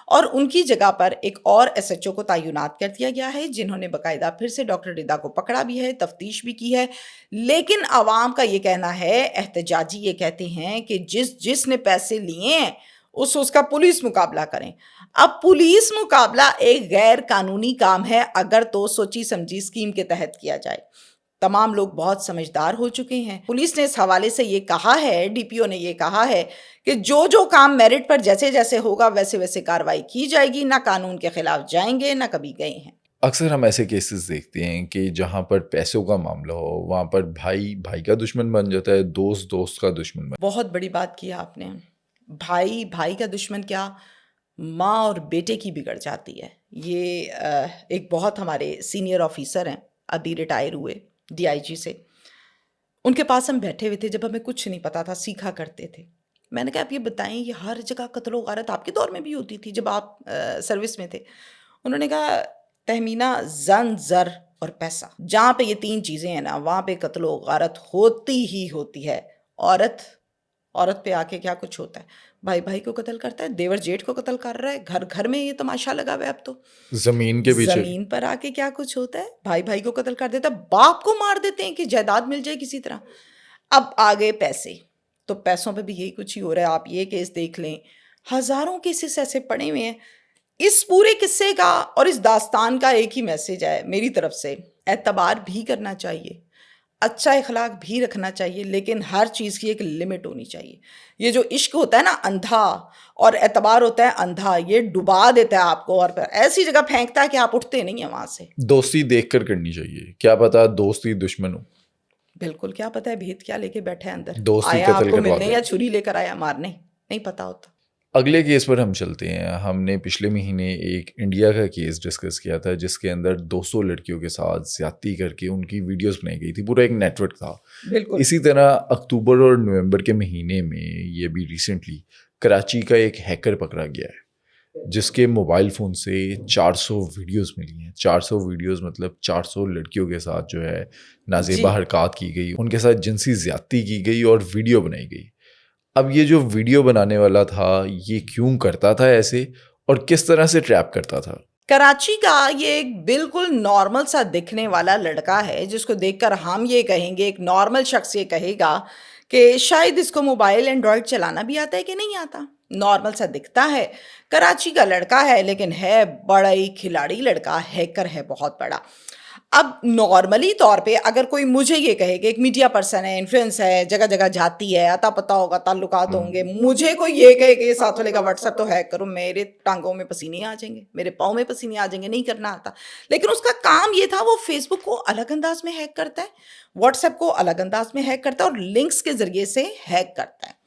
اور ان کی جگہ پر ایک اور ایس ایچ او کو تعینات کر دیا گیا ہے، جنہوں نے باقاعدہ پھر سے ڈاکٹر ردا کو پکڑا بھی ہے، تفتیش بھی کی ہے۔ لیکن عوام کا یہ کہنا ہے، احتجاجی یہ کہتے ہیں کہ جس نے پیسے لیے ہیں اس کا پولیس مقابلہ کریں۔ اب پولیس مقابلہ ایک غیر قانونی کام ہے اگر تو سوچی سمجھی اسکیم کے تحت کیا جائے۔ تمام لوگ بہت سمجھدار ہو چکے ہیں۔ پولیس نے اس حوالے سے یہ کہا ہے، ڈی پی او نے یہ کہا ہے کہ جو کام میرٹ پر جیسے جیسے ہوگا ویسے ویسے کارروائی کی جائے گی، نہ قانون کے خلاف جائیں گے نہ کبھی گئے ہیں۔ اکثر ہم ایسے کیسز دیکھتے ہیں کہ جہاں پر پیسوں کا معاملہ ہو وہاں پر بھائی بھائی کا دشمن بن جاتا ہے، دوست دوست کا دشمن بن۔ بہت بڑی بات کی آپ نے۔ بھائی بھائی کا دشمن کیا، ماں اور بیٹے کی بگڑ جاتی ہے۔ یہ ایک بہت ہمارے سینئر آفیسر ہیں، ابھی ریٹائر ہوئے ڈی آئی جی سے، ان کے پاس ہم بیٹھے ہوئے تھے جب ہمیں کچھ نہیں پتا تھا، سیکھا کرتے تھے۔ میں نے کہا آپ یہ بتائیں، یہ ہر جگہ قتل و غارت آپ کے دور میں بھی ہوتی تھی جب آپ سروس میں تھے؟ انہوں نے کہا تہمینہ، زن، زر اور پیسہ، جہاں پہ یہ تین چیزیں ہیں نا وہاں پہ قتل و غارت ہوتی ہی ہوتی ہے۔ عورت پہ آ کے کیا کچھ ہوتا ہے، بھائی بھائی کو قتل کرتا ہے، دیور جیٹھ کو قتل کر رہا ہے، گھر گھر میں یہ تماشا لگا ہوا ہے۔ اب تو زمین کے پیچھے، زمین پر آ کے کیا کچھ ہوتا ہے، بھائی بھائی کو قتل کر دیتا ہے، باپ کو مار دیتے ہیں کہ جائیداد مل جائے کسی طرح۔ اب آگے پیسے، تو پیسوں پہ بھی یہی کچھ ہی ہو رہا ہے۔ آپ یہ کیس دیکھ لیں، ہزاروں کیسز ایسے پڑے ہوئے ہیں۔ اس پورے قصے کا اور اس داستان کا ایک ہی میسج ہے میری طرف سے، اعتبار بھی کرنا چاہیے، اچھا اخلاق بھی رکھنا چاہیے، لیکن ہر چیز کی ایک لمٹ ہونی چاہیے۔ یہ جو عشق ہوتا ہے نا اندھا، اور اعتبار ہوتا ہے اندھا، یہ ڈبا دیتا ہے آپ کو اور پھر ایسی جگہ پھینکتا ہے کہ آپ اٹھتے نہیں ہیں وہاں سے۔ دوستی دیکھ کر کرنی چاہیے، کیا پتا دوستی دشمن ہو۔ بالکل، کیا پتہ ہے بھید کیا لے کے بیٹھے اندر، دوستی آیا آپ قتل کو کروا ملنے دے۔ یا چھری لے کر آیا مارنے، نہیں پتا ہوتا۔ اگلے کیس پر ہم چلتے ہیں۔ ہم نے پچھلے مہینے ایک انڈیا کا کیس ڈسکس کیا تھا جس کے اندر 200 لڑکیوں کے ساتھ زیادتی کر کے ان کی ویڈیوز بنائی گئی تھی، پورا ایک نیٹ ورک تھا۔ بالکل اسی طرح اکتوبر اور نومبر کے مہینے میں یہ بھی ریسنٹلی کراچی کا ایک ہیکر پکڑا گیا ہے جس کے موبائل فون سے 400 ویڈیوز ملی ہیں۔ 400 ویڈیوز مطلب 400 لڑکیوں کے ساتھ جو ہے نازیبا حرکات کی گئی، ان کے ساتھ جنسی زیادتی کی گئی اور ویڈیو بنائی گئی۔ اب یہ جو ویڈیو بنانے والا تھا یہ کیوں کرتا تھا ایسے، اور کس طرح سے ٹریپ کرتا تھا؟ کراچی کا یہ ایک بالکل نارمل سا دکھنے والا لڑکا ہے جس کو دیکھ کر ہم یہ کہیں گے، ایک نارمل شخص یہ کہے گا کہ شاید اس کو موبائل اینڈرائڈ چلانا بھی آتا ہے کہ نہیں آتا۔ نارمل سا دکھتا ہے، کراچی کا لڑکا ہے، لیکن ہے بڑا ہی کھلاڑی لڑکا، ہیکر ہے بہت بڑا۔ اب نارملی طور پہ اگر کوئی مجھے یہ کہے کہ ایک میڈیا پرسن ہے، انفلوئنس ہے، جگہ جگہ جاتی ہے، اتا پتہ ہوگا، تعلقات ہوں گے، مجھے کوئی یہ کہے کہ یہ ساتھ والے کا واٹس ایپ تو ہیک کرو، میرے ٹانگوں میں پسینے آ جائیں گے، میرے پاؤں میں پسینے آ جائیں گے، نہیں کرنا آتا۔ لیکن اس کا کام یہ تھا، وہ فیس بک کو الگ انداز میں ہیک کرتا ہے، واٹس ایپ کو الگ انداز میں ہیک کرتا ہے، اور لنکس کے ذریعے سے ہیک کرتا ہے۔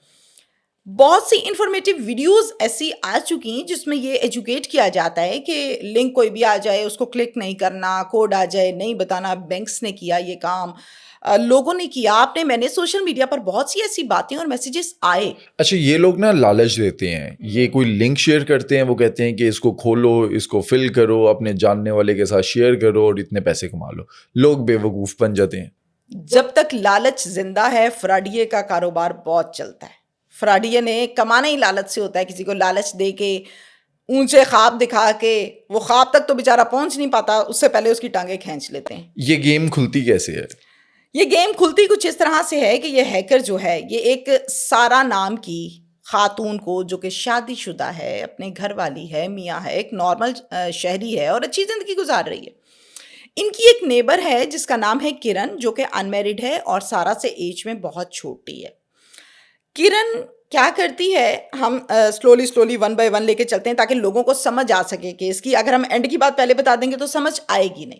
بہت سی انفارمیٹیو ویڈیوز ایسی آ چکی ہیں جس میں یہ ایجوکیٹ کیا جاتا ہے کہ لنک کوئی بھی آ جائے اس کو کلک نہیں کرنا، کوڈ آ جائے نہیں بتانا۔ بینکس نے کیا یہ کام، لوگوں نے کیا، آپ نے، میں نے، سوشل میڈیا پر بہت سی ایسی باتیں اور میسیجز آئے۔ اچھا، یہ لوگ نا لالچ دیتے ہیں، یہ کوئی لنک شیئر کرتے ہیں، وہ کہتے ہیں کہ اس کو کھولو، اس کو فل کرو، اپنے جاننے والے کے ساتھ شیئر کرو اور اتنے پیسے کما لو۔ لوگ بے وقوف بن جاتے ہیں۔ جب تک لالچ زندہ ہے فراڈیے کا کاروبار بہت چلتا ہے۔ فراڈیے نے کمانا ہی لالچ سے ہوتا ہے، کسی کو لالچ دے کے، اونچے خواب دکھا کے، وہ خواب تک تو بیچارہ پہنچ نہیں پاتا، اس سے پہلے اس کی ٹانگیں کھینچ لیتے ہیں۔ یہ گیم کھلتی کیسے ہے؟ یہ گیم کھلتی کچھ اس طرح سے ہے کہ یہ ہیکر جو ہے یہ ایک سارا نام کی خاتون کو، جو کہ شادی شدہ ہے، اپنے گھر والی ہے، میاں ہے، ایک نارمل شہری ہے اور اچھی زندگی گزار رہی ہے۔ ان کی ایک نیبر ہے جس کا نام ہے کرن، جو کہ انمیرڈ ہے اور سارا سے ایج میں بہت چھوٹی ہے۔ کرن کیا کرتی ہے، ہم سلولی ون بائی ون لے کے چلتے ہیں تاکہ لوگوں کو سمجھ آ سکے کہ اس کی، اگر ہم اینڈ کی بات پہلے بتا دیں گے تو سمجھ آئے گی نہیں۔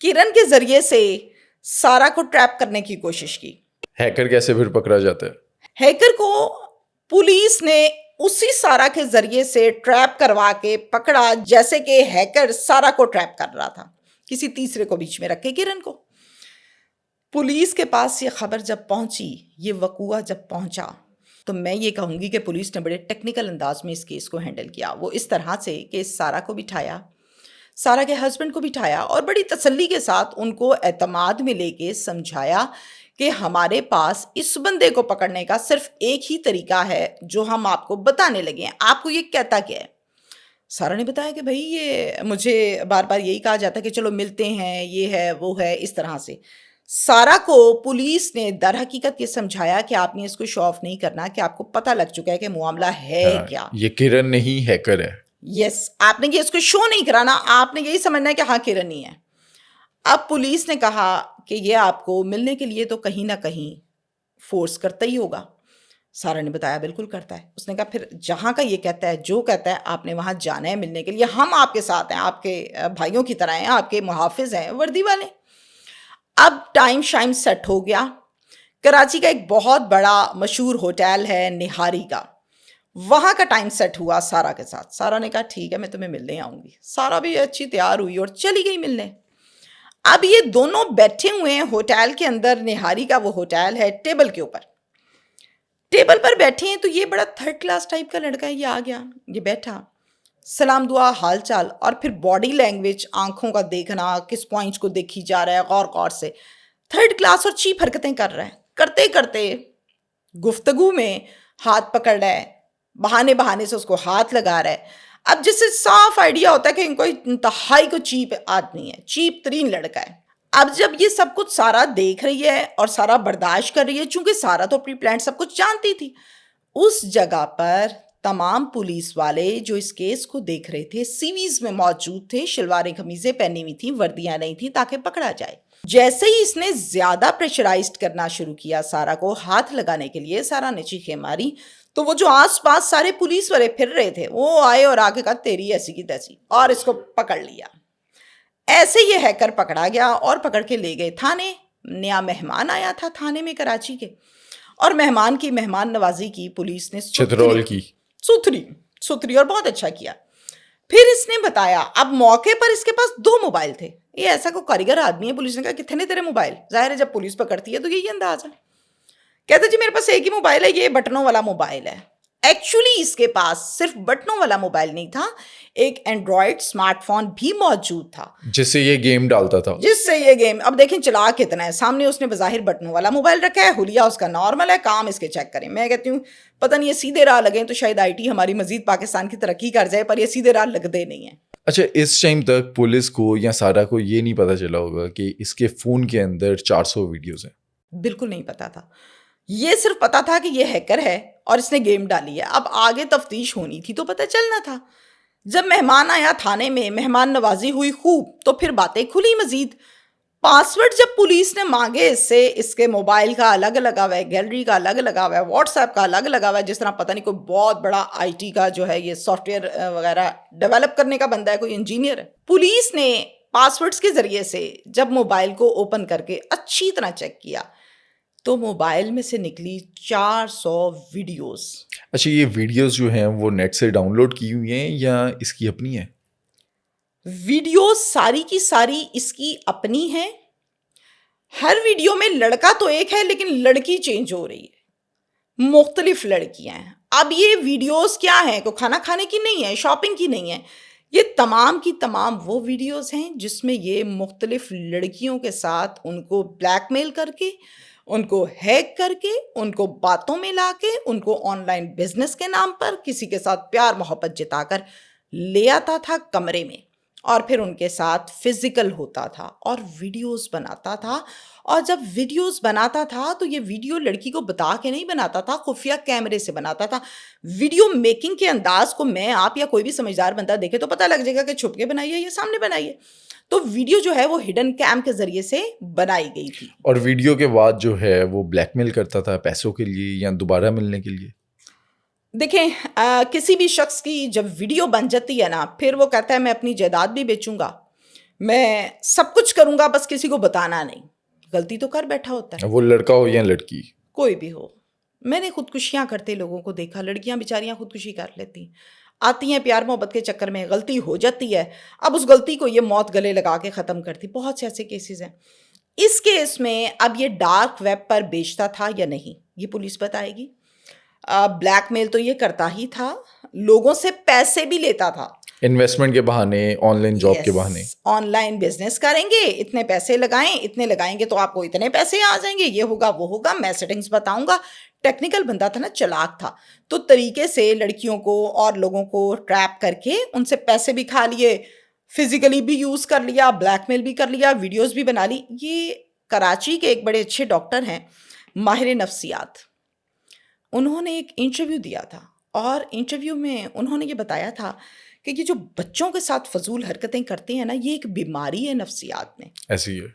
کرن کے ذریعے سے سارا کو ٹریپ کرنے کی کوشش کی. ہیکر کیسے پھر پکڑا جاتا ہے؟ ہیکر کو پولیس نے اسی سارا کے ذریعے سے ٹریپ کروا کے پکڑا جیسے کہ ہیکر سارا کو ٹریپ کر رہا تھا، کسی تیسرے کو بیچ میں رکھ کے کرن کو. پولیس کے پاس یہ خبر جب پہنچی، یہ وقوعہ جب پہنچا، تو میں یہ کہوں گی کہ پولیس نے بڑے ٹیکنیکل انداز میں اس کیس کو ہینڈل کیا. وہ اس طرح سے کہ سارا کو بٹھایا، سارا کے ہسبینڈ کو بٹھایا اور بڑی تسلی کے ساتھ ان کو اعتماد میں لے کے سمجھایا کہ ہمارے پاس اس بندے کو پکڑنے کا صرف ایک ہی طریقہ ہے جو ہم آپ کو بتانے لگے ہیں. آپ کو یہ کہتا کیا ہے؟ سارا نے بتایا کہ بھائی یہ مجھے بار بار یہی کہا جاتا ہے کہ چلو ملتے ہیں، یہ ہے وہ ہے، اس طرح سے. سارا کو پولیس نے در حقیقت یہ سمجھایا کہ آپ نے اس کو شو آف نہیں کرنا، کہ آپ کو پتہ لگ چکا ہے کہ معاملہ ہے کیا. یہ کرن نہیں ہیکر ہے. یس، آپ نے یہ اس کو شو نہیں کرانا، آپ نے یہی سمجھنا ہے کہ ہاں کرن ہی ہے. اب پولیس نے کہا کہ یہ آپ کو ملنے کے لیے تو کہیں نہ کہیں فورس کرتا ہی ہوگا. سارا نے بتایا بالکل کرتا ہے. اس نے کہا پھر جہاں کا یہ کہتا ہے، جو کہتا ہے، آپ نے وہاں جانا ہے ملنے کے لیے. ہم آپ کے ساتھ ہیں، آپ کے بھائیوں کی طرح ہیں، آپ کے محافظ ہیں، وردی والے. اب ٹائم شائم سیٹ ہو گیا. کراچی کا ایک بہت بڑا مشہور ہوٹل ہے نہاری کا، وہاں کا ٹائم سیٹ ہوا سارا کے ساتھ. سارا نے کہا ٹھیک ہے میں تمہیں ملنے آؤں گی. سارا بھی اچھی تیار ہوئی اور چلی گئی ملنے. اب یہ دونوں بیٹھے ہوئے ہیں ہوٹل کے اندر. نہاری کا وہ ہوٹل ہے، ٹیبل کے اوپر، ٹیبل پر بیٹھے ہیں. تو یہ بڑا تھرڈ کلاس ٹائپ کا لڑکا ہے. یہ آ گیا، یہ بیٹھا، سلام دعا حال چال، اور پھر باڈی لینگویج، آنکھوں کا دیکھنا، کس پوائنٹس کو دیکھی جا رہا ہے غور غور سے. تھرڈ کلاس اور چیپ حرکتیں کر رہا ہے. کرتے کرتے گفتگو میں ہاتھ پکڑ رہا ہے، بہانے بہانے سے اس کو ہاتھ لگا رہا ہے. اب جس سے صاف آئیڈیا ہوتا ہے کہ ان کو انتہائی کو چیپ آدمی ہے، چیپ ترین لڑکا ہے. اب جب یہ سب کچھ سارا دیکھ رہی ہے اور سارا برداشت کر رہی ہے، چونکہ سارا تو اپنی پلان سب کچھ جانتی تھی. اس جگہ پر تمام پولیس والے جو اس کیس کو دیکھ رہے تھے سی ویز میں موجود تھے. شلواریں قمیضیں پہنی ہوئی تھیں، وردیاں نہیں تھیں تاکہ پکڑا جائے. جیسے ہی اس نے زیادہ پریشرائزڈ کرنا شروع کیا سارا کو ہاتھ لگانے کے لیے، سارا نے چیخیں ماری. تو وہ جو آس پاس سارے پولیس والے پھر رہے تھے وہ آئے اور آ کے کہا تیری ایسی کی تیسی، اور اس کو پکڑ لیا. ایسے یہ ہیکر پکڑا گیا اور پکڑ کے لے گئے تھانے. نیا مہمان آیا تھا تھانے میں کراچی کے، اور مہمان کی مہمان نوازی کی پولیس نے چترول کی ستھری اور بہت اچھا کیا. پھر اس نے بتایا، اب موقع پر اس کے پاس 2 موبائل تھے. یہ ایسا کوئی کاریگر آدمی ہے. پولیس نے کہا کتنے تیرے موبائل؟ ظاہر ہے جب پولیس پکڑتی ہے تو یہی انداز ہے. کہتے جی میرے پاس ایک ہی موبائل ہے، یہ بٹنوں والا موبائل ہے. ایکچولی اس کے پاس صرف بٹنوں والا موبائل نہیں تھا، ایک اینڈرائڈ اسمارٹ فون بھی موجود تھا جس سے یہ گیم ڈالتا تھا. اب دیکھیں چلا کتنا ہے. سامنے اس نے بظاہر بٹنوں والا موبائل رکھا ہے، حلیہ اس کا نارمل ہے. کام اس کے چیک کریں. میں کہتی ہوں پتہ نہیں یہ سیدھے راہ لگیں تو شاید آئی ٹی ہماری مزید پاکستان کی ترقی کر جائے، پر یہ سیدھے راہ لگتے نہیں ہیں. اچھا، اس ٹائم تک پولیس کو یا سارا کو یہ نہیں پتا چلا ہوگا کہ اس کے فون کے اندر 400 ویڈیوز ہیں؟ بالکل نہیں پتا تھا. یہ صرف پتا تھا کہ یہ ہیکر ہے اور اس نے گیم ڈالی ہے. اب آگے تفتیش ہونی تھی تو پتہ چلنا تھا. جب مہمان آیا تھانے میں، مہمان نوازی ہوئی خوب، تو پھر باتیں کھلی مزید. پاسورڈ جب پولیس نے مانگے اس سے، اس کے موبائل کا الگ لگا ہوا ہے، گیلری کا الگ لگا ہوا ہے، واٹس ایپ کا الگ لگا ہوا ہے، جس طرح پتہ نہیں کوئی بہت بڑا آئی ٹی کا جو ہے یہ سافٹ ویئر وغیرہ ڈیولپ کرنے کا بندہ ہے، کوئی انجینئر ہے. پولیس نے پاسورڈز کے ذریعے سے جب موبائل کو اوپن کر کے اچھی طرح چیک کیا تو موبائل میں سے نکلی 400 ویڈیوز. اچھا، یہ ویڈیوز جو ہیں وہ نیٹ سے ڈاؤن لوڈ کی ہوئی ہیں یا اس کی اپنی ہیں؟ ویڈیوز ساری کی ساری اس کی اپنی ہیں. ہر ویڈیو میں لڑکا تو ایک ہے لیکن لڑکی چینج ہو رہی ہے، مختلف لڑکیاں ہیں. اب یہ ویڈیوز کیا ہیں؟ کوئی کھانا کھانے کی نہیں ہے، شاپنگ کی نہیں ہے. یہ تمام کی تمام وہ ویڈیوز ہیں جس میں یہ مختلف لڑکیوں کے ساتھ ان کو بلیک میل کر کے، ان کو ہیک کر کے، ان کو باتوں میں لا کے، ان کو آن لائن بزنس کے نام پر کسی کے ساتھ پیار محبت جتا کر لے آتا تھا کمرے میں، اور پھر ان کے ساتھ فزیکل ہوتا تھا اور ویڈیوز بناتا تھا. اور جب ویڈیوز بناتا تھا تو یہ ویڈیو لڑکی کو بتا کے نہیں بناتا تھا، خفیہ کیمرے سے بناتا تھا. ویڈیو میکنگ کے انداز کو میں، آپ یا کوئی بھی سمجھدار بندہ دیکھے تو پتہ لگ جائے گا کہ چھپ کے بنائی ہے یا سامنے بنائی ہے. تو ویڈیو جو ہے وہ ہڈن کیم کے ذریعے سے بنائی گئی تھی. اور ویڈیو کے بعد جو ہے وہ بلیک میل کرتا تھا پیسوں کے لیے یا دوبارہ ملنے کے لیے؟ دیکھیں کسی بھی شخص کی جب ویڈیو بن جاتی ہے نا، پھر وہ کہتا ہے میں اپنی جائیداد بھی بیچوں گا، میں سب کچھ کروں گا بس کسی کو بتانا نہیں. غلطی تو کر بیٹھا ہوتا ہے وہ لڑکا ہو یا لڑکی. کوئی بھی ہو. میں نے خودکشیاں کرتے لوگوں کو دیکھا. لڑکیاں بیچاریاں خودکشی کر لیتی, آتی ہیں پیار محبت کے چکر میں, غلطی ہو جاتی ہے, اب اس غلطی کو یہ موت گلے لگا کے ختم کرتی. بہت سے ایسے کیسز ہیں. اس کیس میں اب یہ ڈارک ویب پر بیچتا تھا یا نہیں یہ پولیس بتائے گی. بلیک میل تو یہ کرتا ہی تھا, لوگوں سے پیسے بھی لیتا تھا. انویسٹمنٹ کے بہانے, آن لائن جاب کے بہانے. آن لائن بزنس کریں گے, اتنے پیسے لگائیں, اتنے لگائیں گے تو آپ کو اتنے پیسے آ جائیں گے, یہ ہوگا وہ ہوگا, میں سیٹنگز بتاؤں گا. ٹیکنیکل بندہ تھا نا, چلاک تھا, تو طریقے سے لڑکیوں کو اور لوگوں کو ٹریپ کر کے ان سے پیسے بھی کھا لیے, فزیکلی بھی یوز کر لیا, بلیک میل بھی کر لیا, ویڈیوز بھی بنا لی. یہ کراچی کے ایک بڑے اچھے ڈاکٹر ہیں, ماہر نفسیات, انہوں نے ایک انٹرویو دیا تھا, اور انٹرویو میں انہوں نے یہ بتایا تھا کہ یہ جو بچوں کے ساتھ فضول حرکتیں کرتے ہیں نا, یہ ایک بیماری ہے نفسیات میں. ایسی ہے.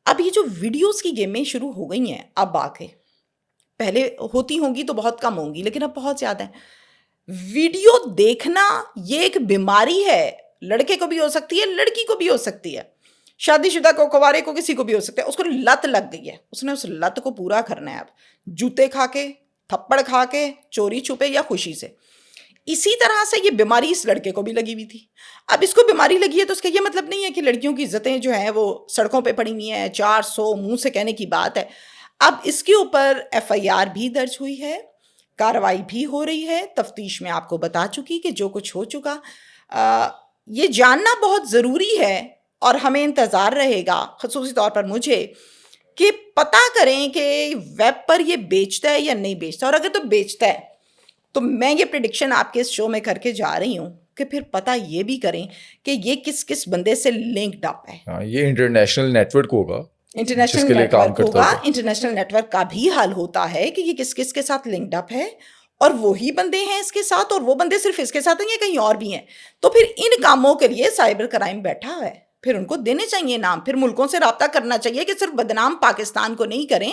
اب یہ جو ویڈیوز کی گیمیں شروع ہو گئی ہیں اب آ کے, پہلے ہوتی ہوں گی تو بہت کم ہوں گی لیکن اب بہت زیادہ ہیں. ویڈیو دیکھنا یہ ایک بیماری ہے, لڑکے کو بھی ہو سکتی ہے, لڑکی کو بھی ہو سکتی ہے, شادی شدہ کو, کوارے کو, کسی کو بھی ہو سکتا ہے. اس کو لت لگ گئی ہے, اس نے اس لت کو پورا کرنا ہے. اب جوتے کھا کے, تھپڑ کھا کے, چوری چھپے یا خوشی سے. اسی طرح سے یہ بیماری اس لڑکے کو بھی لگی ہوئی تھی. اب اس کو بیماری لگی ہے تو اس کا یہ مطلب نہیں ہے کہ لڑکیوں کی عزتیں جو ہیں وہ سڑکوں پہ پڑی ہوئی ہیں, 400 منہ سے کہنے کی بات ہے. اب اس کے اوپر FIR بھی درج ہوئی ہے, کارروائی بھی ہو رہی ہے, تفتیش میں آپ کو بتا چکی کہ جو کچھ ہو چکا. یہ جاننا بہت ضروری ہے اور ہمیں انتظار رہے گا, خصوصی طور پر مجھے, کہ پتہ کریں کہ ویب پر یہ بیچتا ہے یا نہیں بیچتا. اور اگر تو بیچتا ہے تو میں یہ پریڈکشن آپ کے اس شو میں کر کے جا رہی ہوں کہ پھر پتہ یہ بھی کریں کہ یہ کس کس بندے سے لنکڈ اپ ہے. یہ انٹرنیشنل نیٹ ورک ہوگا, انٹرنیشنل نیٹ ورک ہوگا. انٹرنیشنل نیٹ ورک کا بھی حل ہوتا ہے کہ یہ کس کس کے ساتھ لنکڈ اپ ہے, اور وہی بندے ہیں اس کے ساتھ, اور وہ بندے صرف اس کے ساتھ ہیں یا کہیں اور بھی ہیں. تو پھر ان کاموں کے لیے سائبر کرائم بیٹھا ہے, پھر ان کو دینے چاہیے نام, پھر ملکوں سے رابطہ کرنا چاہیے کہ صرف بدنام پاکستان کو نہیں کریں,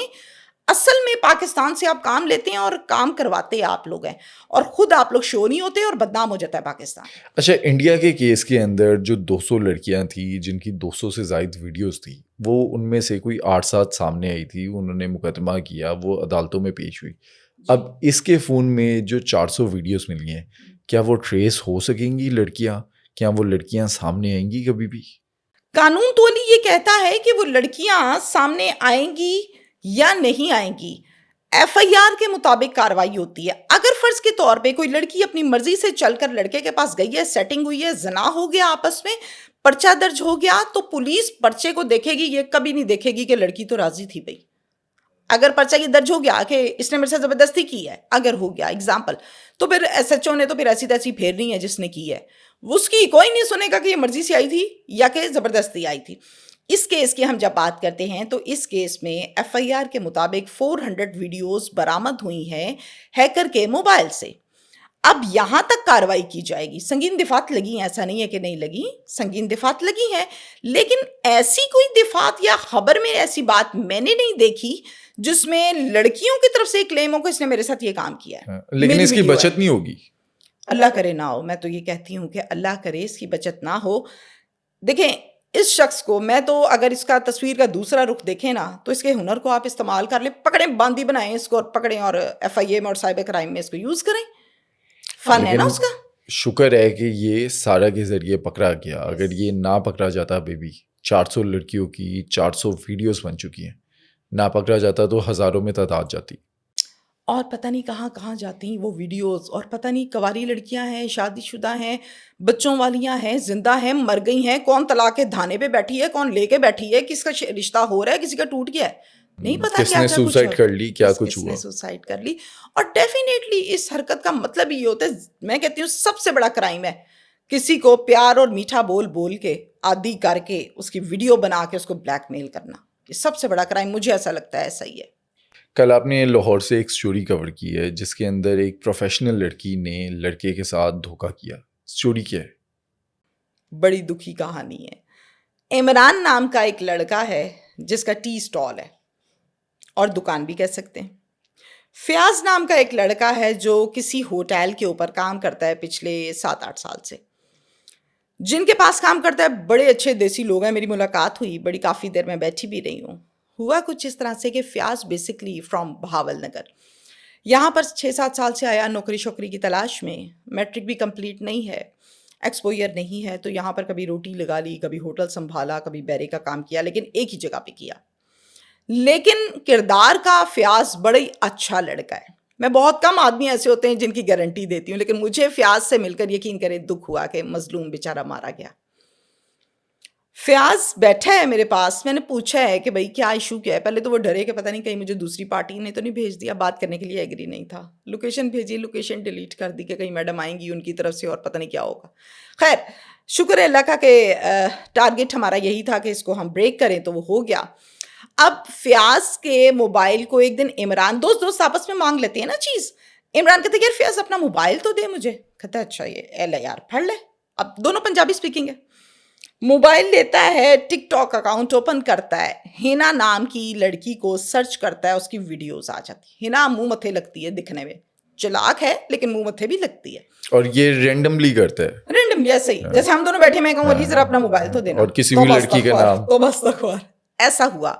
اصل میں پاکستان سے آپ کام لیتے ہیں اور کام کرواتے آپ لوگ ہیں, اور خود آپ لوگ شو نہیں ہوتے اور بدنام ہو جاتا ہے پاکستان. اچھا, انڈیا کے کیس کے اندر جو 200 لڑکیاں تھیں جن کی 200 سے زائد ویڈیوز تھی, وہ ان میں سے کوئی 8-7 سامنے آئی تھی, انہوں نے مقدمہ کیا, وہ عدالتوں میں پیش ہوئی. اب اس کے فون میں جو 400 ویڈیوز ملی ہیں, کیا وہ ٹریس ہو سکیں گی لڑکیاں؟ کیا وہ لڑکیاں سامنے آئیں گی کبھی بھی؟ قانون تولی یہ کہتا ہے کہ وہ لڑکیاں سامنے آئیں گی یا نہیں آئیں گی, FIR کے مطابق کاروائی ہوتی ہے. اگر فرض کے طور پہ کوئی لڑکی اپنی مرضی سے چل کر لڑکے کے پاس گئی ہے, سیٹنگ ہوئی ہے, زنا ہو گیا آپس میں, پرچہ درج ہو گیا, تو پولیس پرچے کو دیکھے گی, یہ کبھی نہیں دیکھے گی کہ لڑکی تو راضی تھی بھائی. اگر پرچہ یہ درج ہو گیا کہ اس نے میرے سے زبردستی کی ہے, اگر ہو گیا ایگزامپل, تو پھر SHO نے تو پھر ایسی تیسی پھیرنی ہے جس نے کی ہے, اس کی کوئی نہیں سنے گا کہ یہ مرضی سے آئی تھی یا کہ زبردستی آئی تھی. اس کیس کی ہم جب بات کرتے ہیں تو اس کیس میں FIR کے مطابق 400 ویڈیوز برآمد ہوئی ہیں ہیکر کے موبائل سے. اب یہاں تک کارروائی کی جائے گی. سنگین دفعات لگی ہیں, ایسا نہیں ہے کہ نہیں لگی, سنگین دفعات لگی ہیں, لیکن ایسی کوئی دفعات یا خبر میں ایسی بات میں نے نہیں دیکھی جس میں لڑکیوں کی طرف سے کلیم ہو کہ اس نے میرے ساتھ یہ کام کیا ہے. لیکن اس کی بچت نہیں ہوگی. اللہ کرے نہ ہو, میں تو یہ کہتی ہوں کہ اللہ کرے اس کی بچت نہ ہو. دیکھیں اس شخص کو, میں تو اگر اس کا تصویر کا دوسرا رخ دیکھیں نا تو اس کے ہنر کو آپ استعمال کر لیں, پکڑیں, باندھی بنائیں اس کو اور پکڑیں, اور FIA میں اور سائبر کرائم میں اس کو یوز کریں. فن ہے نا اس کا. شکر ہے کہ یہ سارا کے ذریعے پکڑا گیا, اگر یہ نہ پکڑا جاتا بیبی, 400 لڑکیوں کی 400 ویڈیوز بن چکی ہیں, نہ پکڑا جاتا تو ہزاروں میں تعداد جاتی. اور پتہ نہیں کہاں کہاں جاتی ہیں وہ ویڈیوز, اور پتہ نہیں کواری لڑکیاں ہیں, شادی شدہ ہیں, بچوں والیاں ہیں, زندہ ہیں, مر گئی ہیں, کون طلاق کے دھانے پہ بیٹھی ہے, کون لے کے بیٹھی ہے, کس کا رشتہ ہو رہا ہے, کسی کا ٹوٹ گیا ہے, نہیں پتا کس نے سوسائڈ کر لی, کیا کچھ ہوا, کس نے سوسائڈ کر لی. اور ڈیفینیٹلی اس حرکت کا مطلب یہ ہوتا ہے, میں کہتی ہوں سب سے بڑا کرائم ہے کسی کو پیار اور میٹھا بول بول کے عادی کر کے اس کی ویڈیو بنا کے اس کو بلیک میل کرنا. یہ سب سے بڑا کرائم مجھے ایسا لگتا ہے, ایسا ہی ہے. کل آپ نے لاہور سے ایک سٹوری کور کی ہے جس کے اندر ایک پروفیشنل لڑکی نے لڑکے کے ساتھ دھوکہ کیا. سٹوری کیا ہے؟ بڑی دکھی کہانی ہے. عمران نام کا ایک لڑکا ہے جس کا ٹی سٹال ہے اور دکان بھی کہہ سکتے ہیں. فیاض نام کا ایک لڑکا ہے جو کسی ہوٹل کے اوپر کام کرتا ہے پچھلے 7-8 سال سے. جن کے پاس کام کرتا ہے بڑے اچھے دیسی لوگ ہیں. میری ملاقات ہوئی, بڑی کافی دیر میں بیٹھی بھی رہی ہوں. ہوا کچھ اس طرح سے کہ فیاض بیسکلی فرام بہاول نگر یہاں پر 6-7 سال سے آیا نوکری شوکری کی تلاش میں. میٹرک بھی کمپلیٹ نہیں ہے, ایکسپوئر نہیں ہے, تو یہاں پر کبھی روٹی لگا لی, کبھی ہوٹل سنبھالا, کبھی بیرے کا کام کیا, لیکن ایک ہی جگہ پہ کیا. لیکن کردار کا فیاض بڑا ہی اچھا لڑکا ہے. میں بہت کم آدمی ایسے ہوتے ہیں جن کی گارنٹی دیتی ہوں, لیکن مجھے فیاض سے مل کر یقین کرے دکھ ہوا کہ مظلوم بیچارہ مارا گیا. فیاض بیٹھا ہے میرے پاس, میں نے پوچھا ہے کہ بھائی کیا ایشو کیا ہے. پہلے تو وہ ڈرے کہ پتہ نہیں کہیں مجھے دوسری پارٹی نے تو نہیں بھیج دیا, بات کرنے کے لیے ایگری نہیں تھا. لوکیشن بھیجی, لوکیشن ڈیلیٹ کر دی کہ کہیں میڈم آئیں گی ان کی طرف سے اور پتہ نہیں کیا ہوگا. خیر شکر ہے اللہ کا کہ ٹارگیٹ ہمارا یہی تھا کہ اس کو ہم بریک کریں, تو وہ ہو گیا. اب فیاض کے موبائل کو ایک دن عمران, دوست آپس میں مانگ لیتے ہیں نا چیز, عمران کہتے یار فیاض اپنا موبائل تو دے مجھے. کہتا اچھا یہ لے یار پڑھ لے. اب دونوں پنجابی اسپیکنگ ہے. موبائل لیتا ہے, ٹک ٹاک اکاؤنٹ اوپن کرتا ہے, ہینا نام کی لڑکی کو سرچ کرتا ہے, اس کی ویڈیوز آ جاتی. ہینا منہ متھے لگتی ہے دکھنے میں, چلاک ہے لیکن منہ متھے بھی لگتی ہے. اور یہ رینڈملی کرتا ہے, رینڈملی ایسے ہی جیسے ہم دونوں بیٹھے, میں کہوں علی ذرا اپنا موبائل تو دینا, اور کسی بھی لڑکی کا نام تو بس تخوار. ایسا ہوا.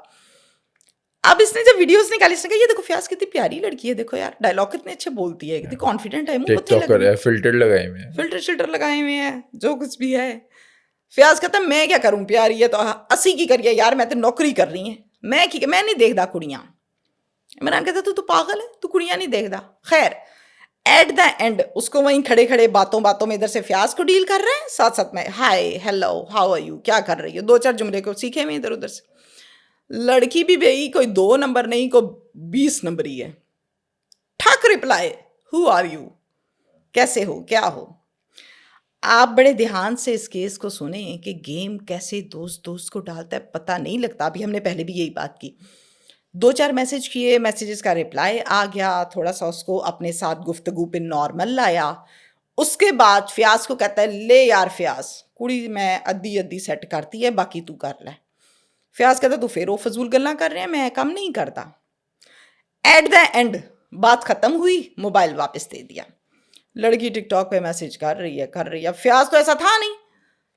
اب اس نے جب ویڈیوز نکالی, اس نے کہا یہ دیکھو فیاض کتنی پیاری لڑکی ہے, دیکھو یار ڈائلاگ کتنے اچھے بولتی ہے, کتنی کانفیڈنٹ ہے, منہ ٹک متھے لگ ٹاکر ہے, فلٹر لگائے ہوئے ہیں, فلٹر شلٹر لگائے ہوئے ہیں, جو کچھ بھی ہے. فیاض کہتا ہے میں کیا کروں پیاری ہے تو 80 کی کریے یار, میں تو نوکری کر رہی ہیں, میں نہیں دیکھدا کڑیاں. عمران کہتا تو پاگل ہے, تو کڑیاں نہیں دیکھدا. خیر ایٹ دا اینڈ اس کو وہیں کھڑے کھڑے باتوں میں ادھر سے فیاض کو ڈیل کر رہے ہیں, ساتھ ساتھ میں hi hello how are you, کیا کر رہی ہو, 2-4 جملے کو سیکھے ہوئے ادھر ادھر سے. لڑکی بھی بھئی کوئی 2 نمبر نہیں, کوئی 20 نمبر ہی ہے. ٹھاک رپلائی, ہو آر یو, کیسے ہو, کیا ہو. آپ بڑے دھیان سے اس کیس کو سنیں کہ گیم کیسے دوست کو ڈالتا ہے پتہ نہیں لگتا. ابھی ہم نے پہلے بھی یہی بات کی. 2-4 میسج کیے, میسیجز کا رپلائی آ گیا, تھوڑا سا اس کو اپنے ساتھ گفتگو پہ نارمل لایا. اس کے بعد فیاض کو کہتا ہے لے یار فیاض, کڑی میں ادی سیٹ کرتی ہے, باقی تو کر لے. فیاض کہتا تو پھر وہ فضول گلاں کر رہے ہیں, میں کم نہیں کرتا. ایٹ دا اینڈ بات ختم ہوئی, موبائل واپس دے دیا. لڑکی ٹک ٹاک پہ میسج کر رہی ہے. فیاض تو ایسا تھا نہیں,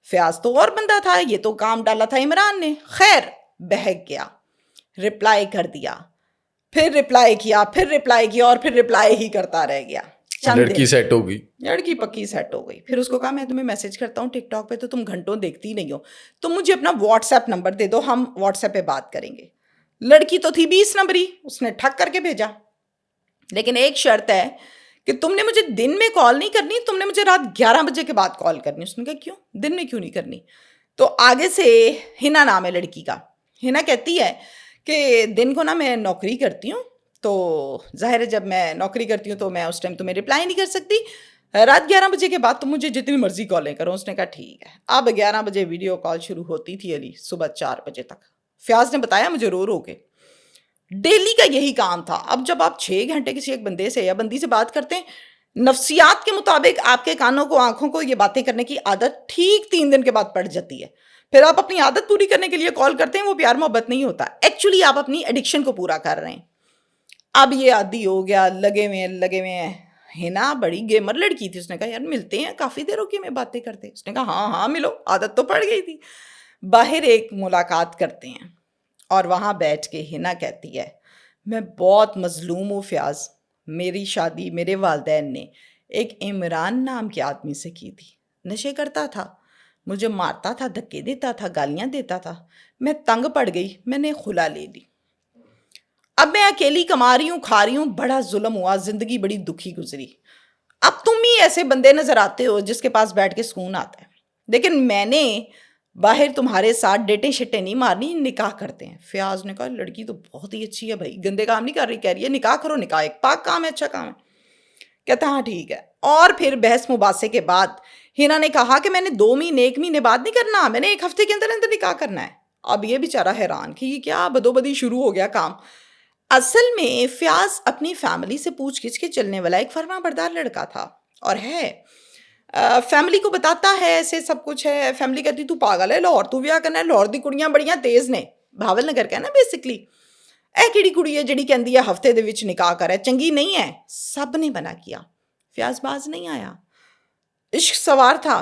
فیاض تو اور بندہ تھا, یہ تو کام ڈالا تھا عمران نے. خیر بہک گیا, رپلائی کر دیا, پھر رپلائی کیا, اور پھر رپلائی ہی کرتا رہ گیا. لڑکی سیٹ ہو گئی, لڑکی پکی سیٹ ہو گئی. پھر اس کو کہا میں تمہیں میسج کرتا ہوں ٹک ٹاک پہ تو تم گھنٹوں دیکھتی نہیں ہو, تو مجھے اپنا واٹس ایپ نمبر دے دو, ہم واٹس ایپ پہ بات کریں گے. لڑکی تو تھی 20 نمبری, اس نے ٹھک کر کے بھیجا, لیکن ایک شرط ہے کہ تم نے مجھے دن میں کال نہیں کرنی, تم نے مجھے رات 11 بجے کے بعد کال کرنی. اس نے کہا کیوں, دن میں کیوں نہیں کرنی. تو آگے سے ہنا نام ہے لڑکی کا. ہنا کہتی ہے کہ دن کو نا میں نوکری کرتی ہوں, تو ظاہر ہے جب میں نوکری کرتی ہوں تو میں اس ٹائم تمہیں رپلائی نہیں کر سکتی, رات 11 بجے کے بعد تم مجھے جتنی مرضی کالیں کرو. اس نے کہا ٹھیک ہے. اب 11 بجے ویڈیو کال شروع ہوتی تھی علی, صبح 4 بجے تک. فیاض نے بتایا مجھے رو کے, ڈیلی کا یہی کام تھا. اب جب آپ 6 گھنٹے کسی ایک بندے سے یا بندی سے بات کرتے ہیں, نفسیات کے مطابق آپ کے کانوں کو آنکھوں کو یہ باتیں کرنے کی عادت ٹھیک 3 دن کے بعد پڑ جاتی ہے. پھر آپ اپنی عادت پوری کرنے کے لیے کال کرتے ہیں, وہ پیار محبت نہیں ہوتا, ایکچولی آپ اپنی ایڈکشن کو پورا کر رہے ہیں. اب یہ عادی ہو گیا, لگے ہوئے ہیں. ہنا بڑی گیمر لڑکی تھی, اس نے کہا یار ملتے ہیں, کافی دیر ہو گئی میں باتیں کرتے. اس نے کہا ہاں ملو, عادت تو پڑ گئی تھی. باہر ایک ملاقات کرتے ہیں, اور وہاں بیٹھ کے ہنا کہتی ہے میں بہت مظلوم ہوں فیاض, میری شادی میرے والدین نے ایک عمران نام کے آدمی سے کی تھی. نشے کرتا تھا, مجھے مارتا تھا, دھکے دیتا تھا, گالیاں دیتا تھا. میں تنگ پڑ گئی, میں نے خلا لے لی. اب میں اکیلی کما رہی ہوں, کھا رہی ہوں, بڑا ظلم ہوا, زندگی بڑی دکھی گزری. اب تم ہی ایسے بندے نظر آتے ہو جس کے پاس بیٹھ کے سکون آتا ہے, لیکن میں نے باہر تمہارے ساتھ ڈیٹیں شٹیں نہیں مارنی, نکاح کرتے ہیں. فیاض نے کہا لڑکی تو بہت ہی اچھی ہے بھائی, گندے کام نہیں کر رہی. کہہ رہی ہے نکاح کرو, نکاح ایک پاک کام ہے, اچھا کام ہے. کہتا ہاں ٹھیک ہے. اور پھر بحث مباحثے کے بعد ہنا نے کہا کہ میں نے 2 مہینے 1 مہینے بعد نہیں کرنا, میں نے 1 ہفتے کے اندر اندر نکاح کرنا ہے. اب یہ بیچارہ حیران کہ یہ کیا بدو بدی شروع ہو گیا کام. اصل میں فیاض اپنی فیملی سے پوچھ گچھ کے چلنے والا ایک فرما بردار لڑکا تھا, اور ہے فیملی کو بتاتا ہے ایسے سب کچھ ہے. فیملی کہتی تو پاگل ہے, لاہور تو بیاہ کرنا ہے, لاہور دی کڑیاں بڑیاں تیز نے, بھاول نگر کا ہے نا بیسکلی. اے کیڑی کڑی ہے جڑی کہندی ہے ہفتے دے وچ نکاح کرے, چنگی نہیں ہے. سب نے منع کیا, فیاض باز نہیں آیا. عشق سوار تھا,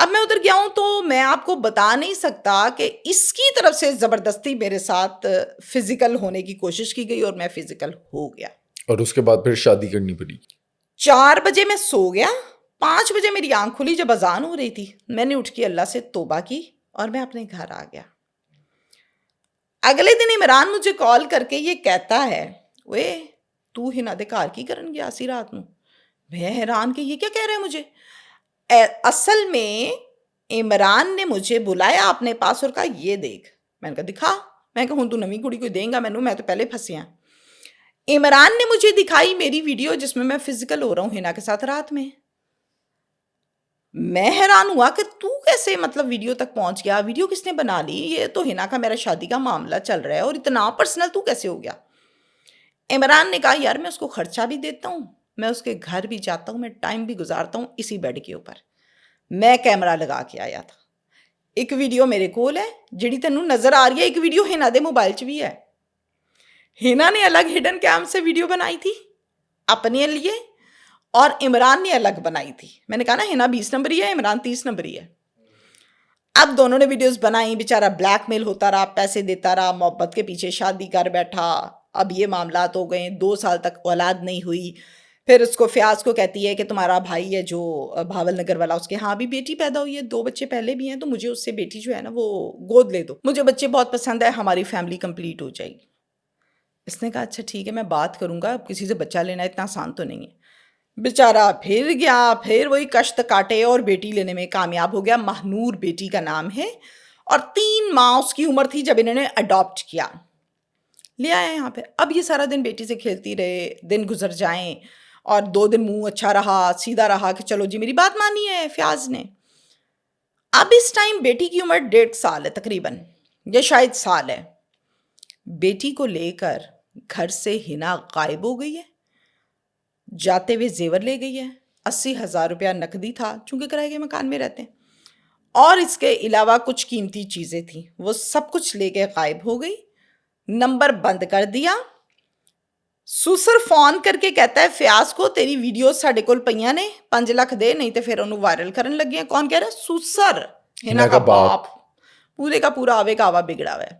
اب میں ادھر گیا ہوں تو میں آپ کو بتا نہیں سکتا کہ اس کی طرف سے زبردستی میرے ساتھ فزیکل ہونے کی کوشش کی گئی اور میں فزیکل ہو گیا. اور اس کے بعد پھر شادی کرنی پڑی. 4 بجے میں سو گیا. 5 بجے میری آنکھ کھلی جب اذان ہو رہی تھی. میں نے اٹھ کے اللہ سے توبہ کی اور میں اپنے گھر آ گیا. اگلے دن عمران مجھے کال کر کے یہ کہتا ہے وے تو ہنا دے کار کی کرن گیا سی رات نو. میں حیران کہ یہ کیا کہہ رہے ہیں مجھے. اصل میں عمران نے مجھے بلایا اپنے پاس اور کہا یہ دیکھ. میں نے کہا دکھا. میں کہا ہوں تو نویں کڑی کوئی دیں گا میں تو پہلے پھنسیا. عمران نے مجھے دکھائی میری ویڈیو جس میں فزیکل ہو رہا ہوں ہنا کے ساتھ رات میں. میں حیران ہوا کہ تو کیسے مطلب ویڈیو تک پہنچ گیا. ویڈیو کس نے بنا لی. یہ تو ہنا کا میرا شادی کا معاملہ چل رہا ہے اور اتنا پرسنل تو کیسے ہو گیا. عمران نے کہا یار میں اس کو خرچہ بھی دیتا ہوں, میں اس کے گھر بھی جاتا ہوں, میں ٹائم بھی گزارتا ہوں اسی بیڈ کے اوپر. میں کیمرہ لگا کے آیا تھا. ایک ویڈیو میرے کول ہے جڑی تینوں نظر آ رہی ہے. ایک ویڈیو ہنا دے موبائل چ بھی ہے. ہنا نے الگ ہڈن کیم سے ویڈیو بنائی تھی اپنے لیے اور عمران نے الگ بنائی تھی. میں نے کہا نا ہنا 20 نمبری ہے, عمران 30 نمبری ہے. اب دونوں نے ویڈیوز بنائی. بیچارہ بلیک میل ہوتا رہا, پیسے دیتا رہا, محبت کے پیچھے شادی کر بیٹھا. اب یہ معاملات ہو گئے. 2 سال تک اولاد نہیں ہوئی. پھر اس کو فیاض کو کہتی ہے کہ تمہارا بھائی ہے جو بھاول نگر والا, اس کے ہاں بھی بیٹی پیدا ہوئی ہے, 2 بچے پہلے بھی ہیں, تو مجھے اس سے بیٹی جو ہے نا وہ گود لے دو, مجھے بچے بہت پسند ہے, ہماری فیملی کمپلیٹ ہو جائے گی. اس نے کہا اچھا ٹھیک ہے میں بات کروں گا. اب کسی سے بچہ لینا اتنا آسان تو نہیں ہے. بیچارہ پھر گیا, پھر وہی کشت کاٹے اور بیٹی لینے میں کامیاب ہو گیا. مہنور بیٹی کا نام ہے اور 3 ماہ اس کی عمر تھی جب انہوں نے اڈاپٹ کیا, لے آیا یہاں پہ. اب یہ سارا دن بیٹی سے کھیلتی رہے, دن گزر جائیں اور 2 دن منہ اچھا رہا, سیدھا رہا کہ چلو جی میری بات مانی ہے فیاض نے. اب اس ٹائم بیٹی کی عمر 1.5 سال ہے تقریباً, یا شاید سال ہے. بیٹی کو لے کر گھر سے ہنا غائب ہو گئی ہے. جاتے ہوئے زیور لے گئی ہے. 80,000 روپیہ نقدی تھا چونکہ کرائے کے مکان میں رہتے ہیں, اور اس کے علاوہ کچھ قیمتی چیزیں تھیں, وہ سب کچھ لے کے غائب ہو گئی. نمبر بند کر دیا. سسر فون کر کے کہتا ہے فیاض کو تیری ویڈیو ساڈے کول پئیاں نے, 5 لاکھ دے نہیں تو پھر انہوں وائرل کرن لگے ہیں. کون کہہ رہا ہے؟ سسر, ہنا کا باپ. پورے کا پورا آوے کا آوا بگڑا ہوا ہے.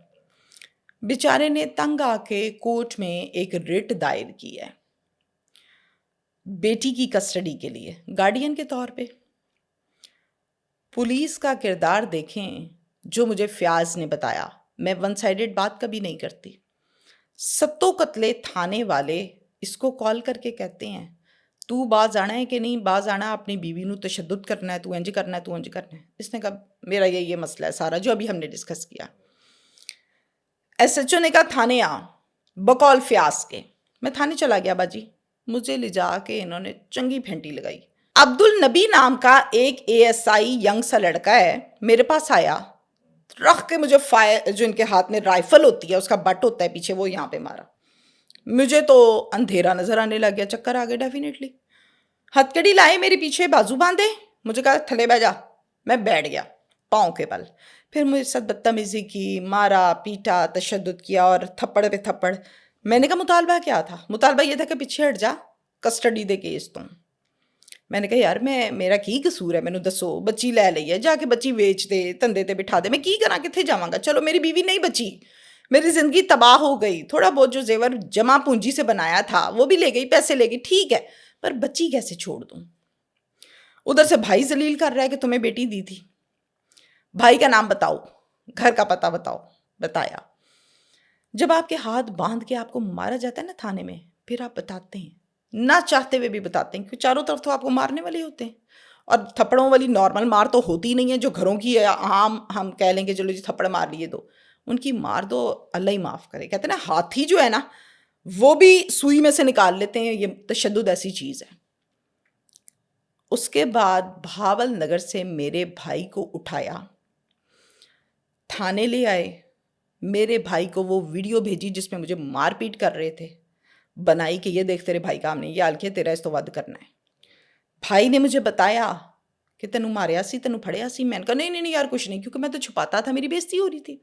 بیچارے نے تنگ آ کے کورٹ میں ایک رٹ دائر کی ہے بیٹی کی کسٹڈی کے لیے, گارڈین کے طور پہ. پولیس کا کردار دیکھیں جو مجھے فیاض نے بتایا. میں 1 سائیڈڈ بات کبھی نہیں کرتی. 7 قتلے تھانے والے اس کو کال کر کے کہتے ہیں تو باز آنا ہے کہ نہیں باز آنا, اپنی بیوی نو تشدد کرنا ہے, تو انج کرنا ہے, تو انج کرنا ہے. اس نے کہا میرا یہ مسئلہ ہے سارا جو ابھی ہم نے ڈسکس کیا. ایس ایچ او نے کہا تھانے آ بقول فیاض کے. میں تھانے چلا گیا باجی. مجھے لے جا کے انہوں نے چنگی پھینٹی لگائی. عبد النبی نام کا ایک ASI ینگ سا لڑکا ہے, میرے پاس آیا, رکھ کے مجھے جو ان کے ہاتھ میں رائفل ہوتی ہے اس کا بٹ ہوتا ہے پیچھے, وہ یہاں پہ مارا. مجھے تو اندھیرا نظر آنے لگ گیا, چکر آ گئے ڈیفینیٹلی. ہتکڑی لائے میرے پیچھے, بازو باندھے, مجھے کہا تھلے بہ جا. میں بیٹھ گیا پاؤں کے بل. پھر مجھے ساتھ بدتمیزی کی, مارا پیٹا, تشدد کیا اور تھپڑ پہ تھپڑ. میں نے کہا مطالبہ کیا تھا؟ مطالبہ یہ تھا کہ پیچھے ہٹ جا, کسٹڈی دے کیس تم. میں نے کہا یار میرا کی قصور ہے, مینوں دسو. بچی لے لئی ہے, جا کے بچی ویچ دے, تندے تے بٹھا دے, میں کی کراں, کتنے جاواں گا. چلو میری بیوی نہیں بچی, میری زندگی تباہ ہو گئی. تھوڑا بہت جو زیور جمع پونجی سے بنایا تھا وہ بھی لے گئی, پیسے لے گئی, ٹھیک ہے, پر بچی کیسے چھوڑ دوں؟ ادھر سے بھائی ذلیل کر رہا ہے کہ تمہیں بیٹی دی تھی. بھائی کا نام بتاؤ, گھر کا پتہ بتاؤ. بتایا. جب آپ کے ہاتھ باندھ کے آپ کو مارا جاتا ہے نا تھانے میں, پھر آپ بتاتے ہیں, نہ چاہتے ہوئے بھی بتاتے ہیں, کیونکہ چاروں طرف تو آپ کو مارنے والے ہوتے ہیں. اور تھپڑوں والی نارمل مار تو ہوتی نہیں ہے جو گھروں کی ہے, عام ہم کہہ لیں کہ چلو جی تھپڑ مار لیے دو. ان کی مار دو اللہ ہی معاف کرے. کہتے ہیں نا ہاتھی جو ہے نا وہ بھی سوئی میں سے نکال لیتے ہیں. یہ تشدد ایسی چیز ہے. اس کے بعد بھاول نگر سے میرے بھائی کو اٹھایا, تھانے لے آئے. میرے بھائی کو وہ ویڈیو بھیجی جس میں مجھے مار پیٹ کر رہے تھے, بنائی کہ یہ دیکھ تیرے بھائی کا ہم نے یہ حال کیا, تیرا اس تو ود کرنا ہے. بھائی نے مجھے بتایا کہ تینوں ماریا سی, تینوں پھڑیا سی. میں نے کہا نہیں یار کچھ نہیں, کیونکہ میں تو چھپاتا تھا, میری بےزتی ہو رہی تھی.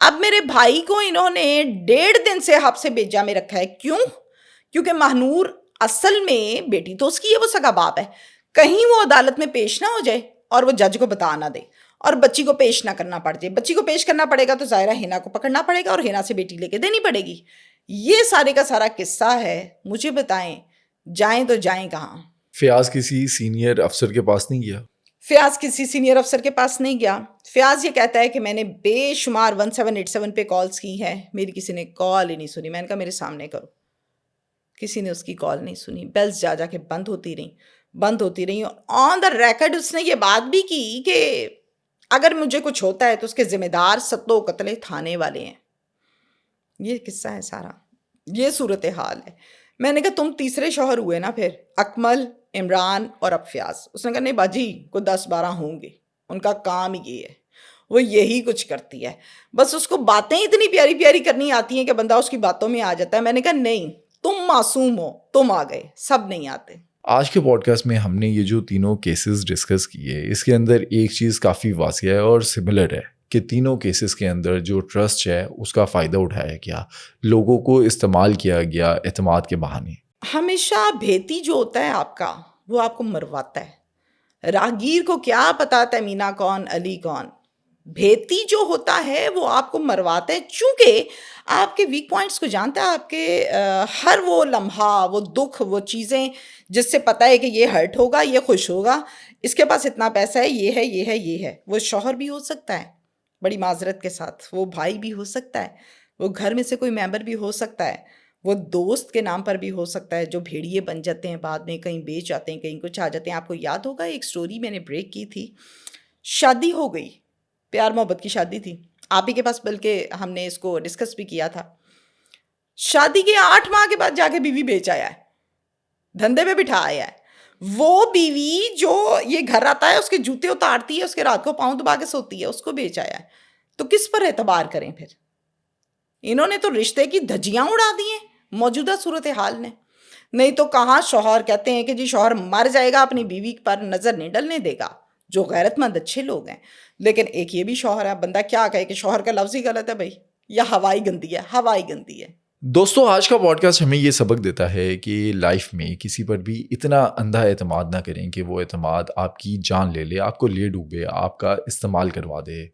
اب میرے بھائی کو انہوں نے 1.5 دن سے حبس سے بیجا میں رکھا ہے. کیوں؟ کیونکہ مہنور اصل میں بیٹی تو اس کی ہے, وہ سگا باپ ہے, کہیں وہ عدالت میں پیش نہ ہو جائے اور وہ جج کو بتا نہ دے اور بچی کو پیش نہ کرنا پڑ جائے. بچی کو پیش کرنا پڑے گا تو ظاہرہ ہینا کو پکڑنا پڑے گا اور ہینا سے بیٹی لے کے دینی پڑے گی. یہ سارے کا سارا قصہ ہے. مجھے بتائیں جائیں تو جائیں کہاں؟ فیاض کسی سینئر افسر کے پاس نہیں گیا؟ فیاض کسی سینئر افسر کے پاس نہیں گیا. فیاض یہ کہتا ہے کہ میں نے بے شمار 1787 پہ کالز کی ہیں, میری کسی نے کال ہی نہیں سنی. میں نے کہا میرے سامنے کرو. کسی نے اس کی کال نہیں سنی. بیلز جا کے بند ہوتی رہیں. آن دا ریکارڈ اس نے یہ بات بھی کی کہ اگر مجھے کچھ ہوتا ہے تو اس کے ذمہ دار ستو قتل تھانے والے ہیں. یہ قصہ ہے سارا, یہ صورتحال ہے. میں نے کہا تم تیسرے شوہر ہوئے نا پھر, اکمل, عمران اور اب فیاض. اس نے کہا نہیں باجی کو 10-12 ہوں گے, ان کا کام یہ ہے, وہ یہی کچھ کرتی ہے. بس اس کو باتیں اتنی پیاری پیاری کرنی آتی ہیں کہ بندہ اس کی باتوں میں آ جاتا ہے. میں نے کہا نہیں, تم معصوم ہو, تم آ گئے, سب نہیں آتے. آج کے پوڈ کاسٹ میں ہم نے یہ جو تینوں کیسز ڈسکس کیے, اس کے اندر ایک چیز کافی واضح ہے اور سملر ہے کہ تینوں کیسز کے اندر جو ٹرسٹ ہے اس کا فائدہ اٹھایا گیا, لوگوں کو استعمال کیا گیا اعتماد کے بہانے. ہمیشہ بھیتی جو ہوتا ہے آپ کا وہ آپ کو مرواتا ہے. راہگیر کو کیا پتا تمینا کون علی کون, بھیتی جو ہوتا ہے وہ آپ کو مرواتا ہے, چونکہ آپ کے ویک پوائنٹس کو جانتا ہے, آپ کے ہر وہ لمحہ, وہ دکھ, وہ چیزیں جس سے پتہ ہے کہ یہ ہرٹ ہوگا, یہ خوش ہوگا, اس کے پاس اتنا پیسہ ہے, یہ ہے, یہ ہے, یہ ہے. وہ شوہر بھی ہو سکتا ہے بڑی معذرت کے ساتھ, وہ بھائی بھی ہو سکتا ہے, وہ گھر میں سے کوئی ممبر بھی ہو سکتا ہے, وہ دوست کے نام پر بھی ہو سکتا ہے, جو بھیڑیے بن جاتے ہیں بعد میں, کہیں بیچ آتے ہیں, کہیں کچھ آ جاتے ہیں. آپ کو یاد ہوگا ایک سٹوری میں نے بریک کی تھی, شادی ہو گئی, پیار محبت کی شادی تھی, آپ ہی کے پاس بلکہ ہم نے اس کو ڈسکس بھی کیا تھا. شادی کے 8 ماہ کے بعد جا کے بیوی بیچ آیا ہے, دھندے پہ بٹھا آیا ہے. وہ بیوی جو یہ گھر آتا ہے اس کے جوتے اتارتی ہے, اس کے رات کو پاؤں دبا کے سوتی ہے, اس کو بیچ آیا ہے. تو کس پر اعتبار کریں پھر؟ انہوں نے تو رشتے کی دھجیاں اڑا دی ہیں موجودہ صورتحال نے. نہیں تو کہاں شوہر کہتے ہیں کہ جی شوہر مر جائے گا اپنی بیوی پر نظر نہیں ڈلنے دے گا, جو غیرت مند اچھے لوگ ہیں. لیکن ایک یہ بھی شوہر ہے, بندہ کیا کہے کہ شوہر کا لفظ ہی غلط ہے بھائی, یا ہوائی گندی ہے, ہوائی گندی ہے. دوستو, آج کا پوڈ کاسٹ ہمیں یہ سبق دیتا ہے کہ لائف میں کسی پر بھی اتنا اندھا اعتماد نہ کریں کہ وہ اعتماد آپ کی جان لے لے, آپ کو لے ڈوبے, آپ کا استعمال کروا دے.